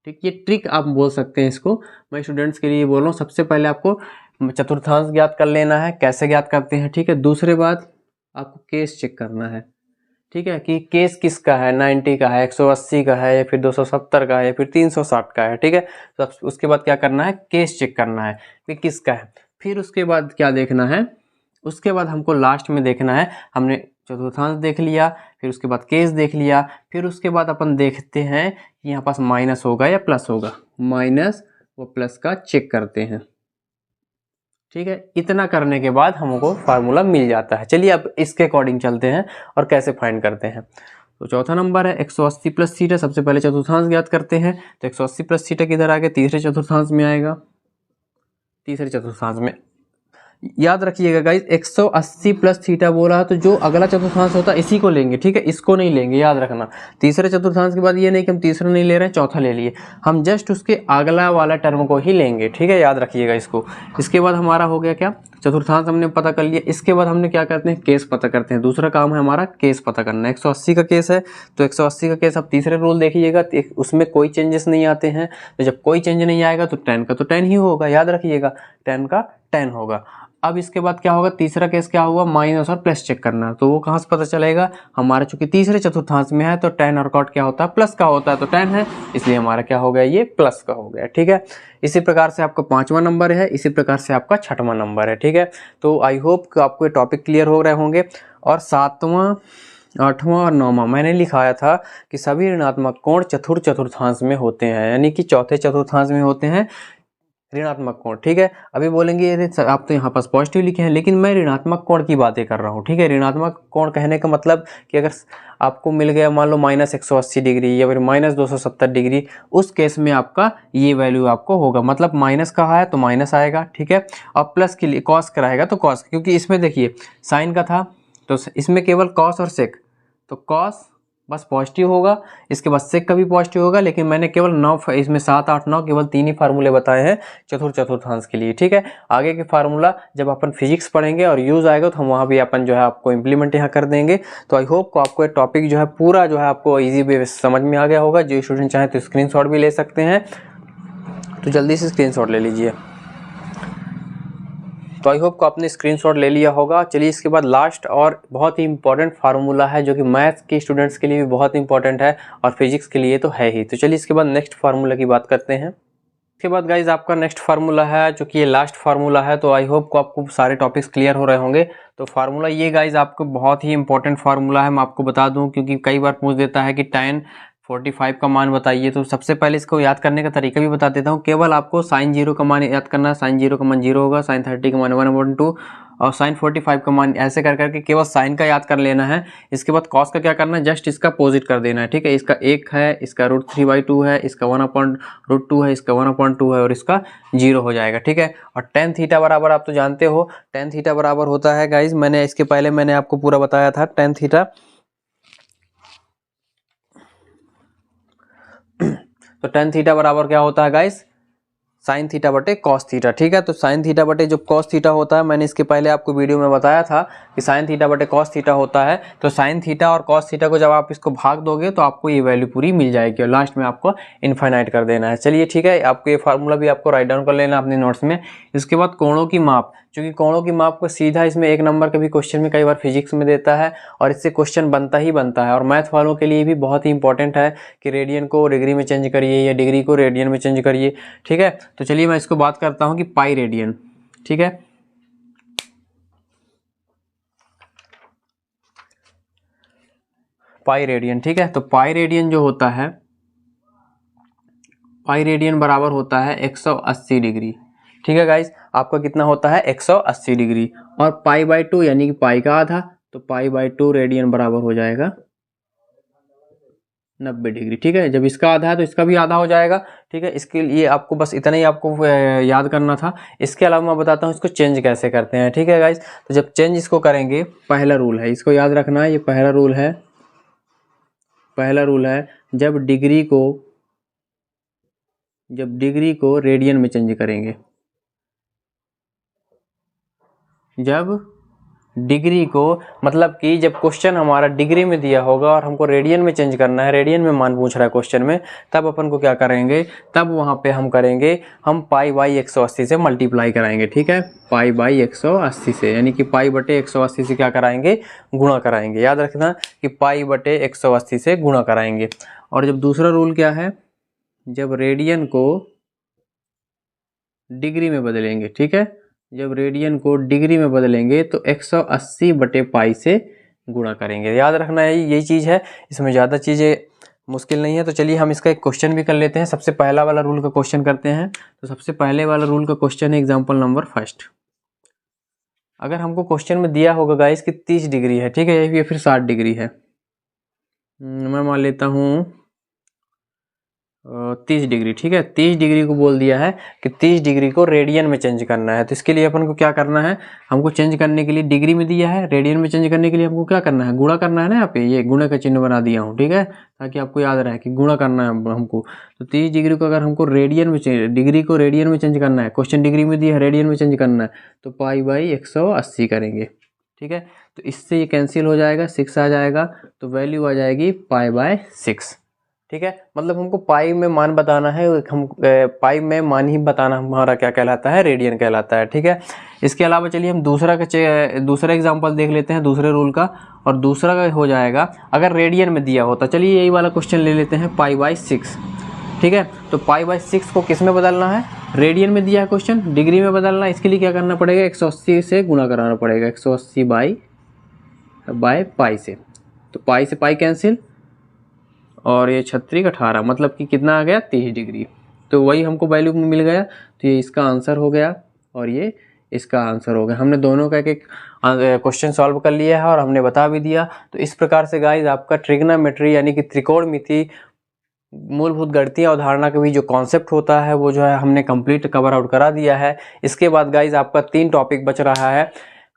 ठीक। ये ट्रिक आप बोल सकते हैं इसको, मैं स्टूडेंट्स के लिए बोल रहा हूँ। सबसे पहले आपको चतुर्थांश ज्ञात कर लेना है। कैसे ज्ञात करते हैं, ठीक है। दूसरे बात आपको केस चेक करना है, ठीक है, कि केस किसका है, 90 का है, 180 का है, या फिर 270 का है, या फिर 360 का है, ठीक है। तो उसके बाद क्या करना है, केस चेक करना है कि किसका है। फिर उसके बाद क्या देखना है, उसके बाद हमको लास्ट में देखना है, हमने चतुर्थांश देख लिया, फिर उसके बाद केस देख लिया, फिर उसके बाद अपन देखते हैं कि यहाँ पास माइनस होगा या प्लस होगा। माइनस व प्लस का चेक करते हैं, ठीक है। इतना करने के बाद हमको फार्मूला मिल जाता है। चलिए अब इसके अकॉर्डिंग चलते हैं और कैसे फाइंड करते हैं। तो चौथा नंबर है 180 प्लस थीटा। सबसे पहले चतुर्थांश ज्ञात करते हैं। तो 180 प्लस थीटा किधर आ गया, तीसरे चतुर्थांश में आएगा। तीसरे चतुर्थांश में याद रखिएगा गाइस, 180 प्लस थीटा बोला तो जो अगला चतुर्थांश होता है इसी को लेंगे, ठीक है, इसको नहीं लेंगे, याद रखना। तीसरे चतुर्थांश के बाद ये नहीं कि हम तीसरा नहीं ले रहे हैं, चौथा ले लिए, हम जस्ट उसके अगला वाला टर्म को ही लेंगे, ठीक है, याद रखिएगा इसको। इसके बाद हमारा हो गया क्या, चतुर्थांश हमने पता कर लिया। इसके बाद हमने क्या करते हैं, केस पता करते हैं। दूसरा काम है हमारा केस पता करना। 180 का केस है तो 180 का केस, अब तीसरे रूल देखिएगा, उसमें कोई चेंजेस नहीं आते हैं। तो जब कोई चेंज नहीं आएगा तो tan का तो tan ही होगा, याद रखिएगा, tan का tan होगा। अब इसके बाद क्या होगा, तीसरा केस क्या हुआ, माइनस और प्लस चेक करना। तो वो कहाँ से पता चलेगा, हमारा चूंकि तीसरे चतुर्थांश में है तो tan और cot क्या होता है, प्लस का होता है, तो tan है, इसलिए हमारा क्या हो गया, ये प्लस का हो गया, ठीक है। इसी प्रकार से आपका 5वां नंबर है, इसी प्रकार से आपका 6वां नंबर है, ठीक है। तो आई होप कि आपको ये टॉपिक क्लियर हो रहे होंगे। और 7वां 8वां और 9वां मैंने लिखाया था कि सभी ऋणात्मक कोण चतुर्थांश में होते हैं, यानी कि चौथे चतुर्थांश में होते हैं। ऋणात्मक कोण, ठीक है। अभी बोलेंगे अरे आप तो यहाँ पास पॉजिटिव लिखे हैं, लेकिन मैं ऋणात्मक कोण की बातें कर रहा हूँ, ठीक है। ऋणात्मक कोण कहने का मतलब कि अगर आपको मिल गया मान लो -180 डिग्री या फिर -270 डिग्री, उस केस में आपका ये वैल्यू आपको होगा, मतलब माइनस का है तो माइनस आएगा, ठीक है। और प्लस के लिए कॉस कराएगा तो कॉस, क्योंकि इसमें देखिए साइन का था तो इसमें केवल कॉस और सेक, तो कॉस बस पॉजिटिव होगा, इसके बाद सेक का भी पॉजिटिव होगा, लेकिन मैंने केवल 9 इसमें 7 8 9 केवल 3 ही फार्मूले बताए हैं चतुर्थांश के लिए, ठीक है। आगे के फार्मूला जब अपन फिजिक्स पढ़ेंगे और यूज आएगा तो हम वहाँ भी अपन जो है आपको इम्प्लीमेंट यहाँ कर देंगे। तो आई होप को आपको ये टॉपिक जो है पूरा जो है आपको ईजी वे समझ में आ गया होगा। जो स्टूडेंट चाहे तो स्क्रीनशॉट भी ले सकते हैं, तो जल्दी से स्क्रीनशॉट ले लीजिए। तो आई होप को आपने स्क्रीनशॉट ले लिया होगा। चलिए इसके बाद लास्ट और बहुत ही इंपॉर्टेंट फार्मूला है, जो कि मैथ्स के स्टूडेंट्स के लिए भी बहुत इंपॉर्टेंट है और फिजिक्स के लिए तो है ही। तो चलिए इसके बाद नेक्स्ट फार्मूला की बात करते हैं। इसके बाद गाइज आपका नेक्स्ट फार्मूला है, जो कि ये लास्ट फार्मूला है। तो आई होप को आपको सारे टॉपिक्स क्लियर हो रहे होंगे। तो फार्मूला ये गाइज आपको बहुत ही इंपॉर्टेंट फार्मूला है, मैं आपको बता दूं, क्योंकि कई बार पूछ देता है कि tan 45 का मान बताइए। तो सबसे पहले इसको याद करने का तरीका भी बता देता हूँ। केवल आपको sin 0 का मान याद करना है। sin 0 का मान 0 होगा, sin 30 का मान 1/2 और sin 45 का मान ऐसे कर करके केवल साइन का याद कर लेना है। इसके बाद cos का क्या करना है, जस्ट इसका अपोजिट कर देना है, ठीक है। इसका 1 है, इसका √3/2 है, इसका 1/√2 है, इसका 1/2 है और इसका 0 हो जाएगा, ठीक है। और tan थीटा बराबर आप तो जानते हो, tan थीटा बराबर होता है गाइज, मैंने इसके पहले मैंने आपको पूरा बताया था tan थीटा। तो tan थीटा बराबर क्या होता है गाइस, साइन थीटा बटे कॉस थीटा, ठीक है। तो साइन थीटा बटे जो कॉस थीटा होता है, मैंने इसके पहले आपको वीडियो में बताया था कि साइन थीटा बटे कॉस थीटा होता है। तो साइन थीटा और कॉस थीटा को जब आप इसको भाग दोगे तो आपको ये वैल्यू पूरी मिल जाएगी और लास्ट में आपको इनफाइनाइट कर देना है। चलिए ठीक है, आपको ये फार्मूला भी आपको राइट डाउन कर लेना अपने नोट्स में। इसके बाद कोणों की माप, क्योंकि कोणों की माप को सीधा इसमें 1 नंबर का भी क्वेश्चन में कई बार फिजिक्स में देता है और इससे क्वेश्चन बनता ही बनता है। और मैथ वालों के लिए भी बहुत ही इंपॉर्टेंट है कि रेडियन को डिग्री में चेंज करिए या डिग्री को रेडियन में चेंज करिए, ठीक है। तो चलिए मैं इसको बात करता हूं कि पाई रेडियन, ठीक है। पाई रेडियन, ठीक है। तो पाई रेडियन जो होता है, पाई रेडियन बराबर होता है 180 डिग्री, ठीक है गाइस। आपका कितना होता है 180 डिग्री और π/2 यानी कि पाई का आधा, तो π/2 रेडियन बराबर हो जाएगा 90 डिग्री, ठीक है। जब इसका आधा है तो इसका भी आधा हो जाएगा, ठीक है। इसके लिए आपको बस इतना ही आपको याद करना था। इसके अलावा मैं बताता हूँ इसको चेंज कैसे करते हैं, ठीक है गाइस। तो जब चेंज इसको करेंगे, पहला रूल है, इसको याद रखना है, ये पहला रूल है। पहला रूल है जब डिग्री को रेडियन में चेंज करेंगे, जब डिग्री को मतलब कि जब क्वेश्चन हमारा डिग्री में दिया होगा और हमको रेडियन में चेंज करना है, रेडियन में मान पूछ रहा है क्वेश्चन में, तब अपन को क्या करेंगे, तब वहाँ पे हम करेंगे, हम π/180 से मल्टीप्लाई कराएंगे, ठीक है। π/180 से, यानी कि π/180 से क्या कराएंगे, गुणा कराएंगे। याद रखना कि π/180 से गुणा कराएंगे। और जब दूसरा रूल क्या है, जब रेडियन को डिग्री में बदलेंगे, ठीक है, जब रेडियन को डिग्री में बदलेंगे तो 180/π से गुणा करेंगे। याद रखना है यही चीज़ है, इसमें ज़्यादा चीज़ें मुश्किल नहीं है। तो चलिए हम इसका एक क्वेश्चन भी कर लेते हैं। सबसे पहला वाला रूल का क्वेश्चन करते हैं। तो सबसे पहले वाला रूल का क्वेश्चन है एग्जाम्पल नंबर 1। अगर हमको क्वेश्चन में दिया होगा गाइस कि 30 डिग्री है, ठीक है, या फिर 60 डिग्री है, मैं मान लेता हूँ 30 डिग्री, ठीक है। 30 डिग्री को बोल दिया है कि 30 डिग्री को रेडियन में चेंज करना है। तो इसके लिए अपन को क्या करना है, हमको चेंज करने के लिए डिग्री में दिया है, रेडियन में चेंज करने के लिए हमको क्या करना है, गुणा करना है ना। यहाँ पे ये गुणा का चिन्ह बना दिया हूँ, ठीक है, ताकि आपको याद रहे कि गुणा करना है हमको। तो 30 डिग्री को अगर हमको रेडियन में डिग्री को रेडियन में चेंज करना है, क्वेश्चन डिग्री में दिया है, रेडियन में चेंज करना है, तो π/180 करेंगे, ठीक है। तो इससे ये कैंसिल हो जाएगा, 6 आ जाएगा, तो वैल्यू आ जाएगी π/6, ठीक है। मतलब हमको पाई में मान बताना है, हम पाई में मान ही बताना हमारा क्या कहलाता है, रेडियन कहलाता है, ठीक है। इसके अलावा चलिए हम दूसरा एग्जांपल देख लेते हैं दूसरे रूल का। और दूसरा का हो जाएगा अगर रेडियन में दिया होता, चलिए यही वाला क्वेश्चन ले लेते हैं, π/6, ठीक है। तो π/6 को किस में बदलना है, रेडियन में दिया है क्वेश्चन, डिग्री में बदलना है। इसके लिए क्या करना पड़ेगा, 180 से गुणा कराना पड़ेगा, 180/π से। तो पाई से पाई कैंसिल और ये 36 18, मतलब कि कितना आ गया, 30 डिग्री, तो वही हमको वैल्यू मिल गया। तो ये इसका आंसर हो गया और ये इसका आंसर हो गया। हमने दोनों का एक क्वेश्चन सॉल्व कर लिया है और हमने बता भी दिया। तो इस प्रकार से गाइज आपका ट्रिग्नोमेट्री यानी कि त्रिकोणमिति मूलभूत गणितीय अवधारणा का भी जो कॉन्सेप्ट होता है वो जो है हमने कंप्लीट कवर आउट करा दिया है। इसके बाद गाइज आपका 3 टॉपिक बच रहा है।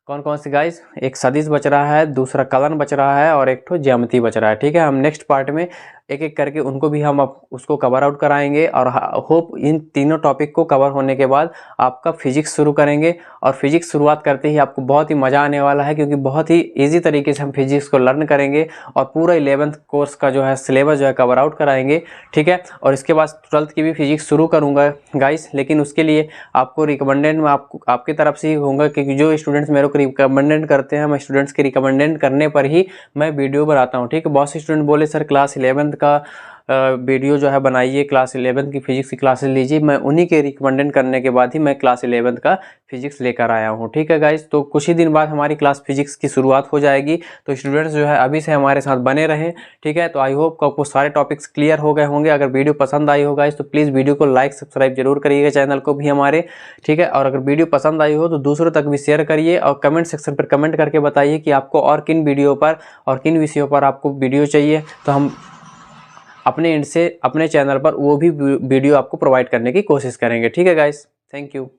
कौन कौन से गाइज? एक सदिश बच रहा है, दूसरा कलन बच रहा है और एक तो ज्यामिति बच रहा है। ठीक है, हम नेक्स्ट पार्ट में एक एक करके उनको भी हम उसको कवर आउट कराएंगे और होप इन तीनों टॉपिक को कवर होने के बाद आपका फिजिक्स शुरू करेंगे। और फिजिक्स शुरुआत करते ही आपको बहुत ही मज़ा आने वाला है, क्योंकि बहुत ही ईजी तरीके से हम फिजिक्स को लर्न करेंगे और पूरा 11th कोर्स का जो है सिलेबस जो है कवर आउट कराएंगे। ठीक है, और इसके बाद 12th की भी फिजिक्स शुरू करूँगा गाइस, लेकिन उसके लिए आपको रिकमेंडेड में आपकी तरफ से ही होगा, क्योंकि जो स्टूडेंट्स मेरे को रिकमेंडेड करते हैं, मैं स्टूडेंट्स के रिकमेंडेड करने पर ही मैं वीडियो बनाता हूँ। ठीक है, बहुत से स्टूडेंट बोले सर क्लास 11th का वीडियो जो है बनाइए, क्लास 11th की फिजिक्स की क्लासेस लीजिए। मैं उन्हीं के रिकमेंडेड करने के बाद ही मैं क्लास 11th का फिजिक्स लेकर आया हूँ। ठीक है गाइस, तो कुछ ही दिन बाद हमारी क्लास फिजिक्स की शुरुआत हो जाएगी। तो स्टूडेंट्स जो है अभी से हमारे साथ बने रहें। ठीक है, तो आई होप आपको सारे टॉपिक्स क्लियर हो गए होंगे। अगर वीडियो पसंद आई हो गाइस तो प्लीज़ वीडियो को लाइक सब्सक्राइब जरूर करिएगा, चैनल को भी हमारे। ठीक है, और अगर वीडियो पसंद आई हो तो दूसरों तक भी शेयर करिए और कमेंट सेक्शन पर कमेंट करके बताइए कि आपको और किन वीडियो पर और किन विषयों पर आपको वीडियो चाहिए, तो हम अपने एंड से अपने चैनल पर वो भी वीडियो आपको प्रोवाइड करने की कोशिश करेंगे। ठीक है गाइस, थैंक यू।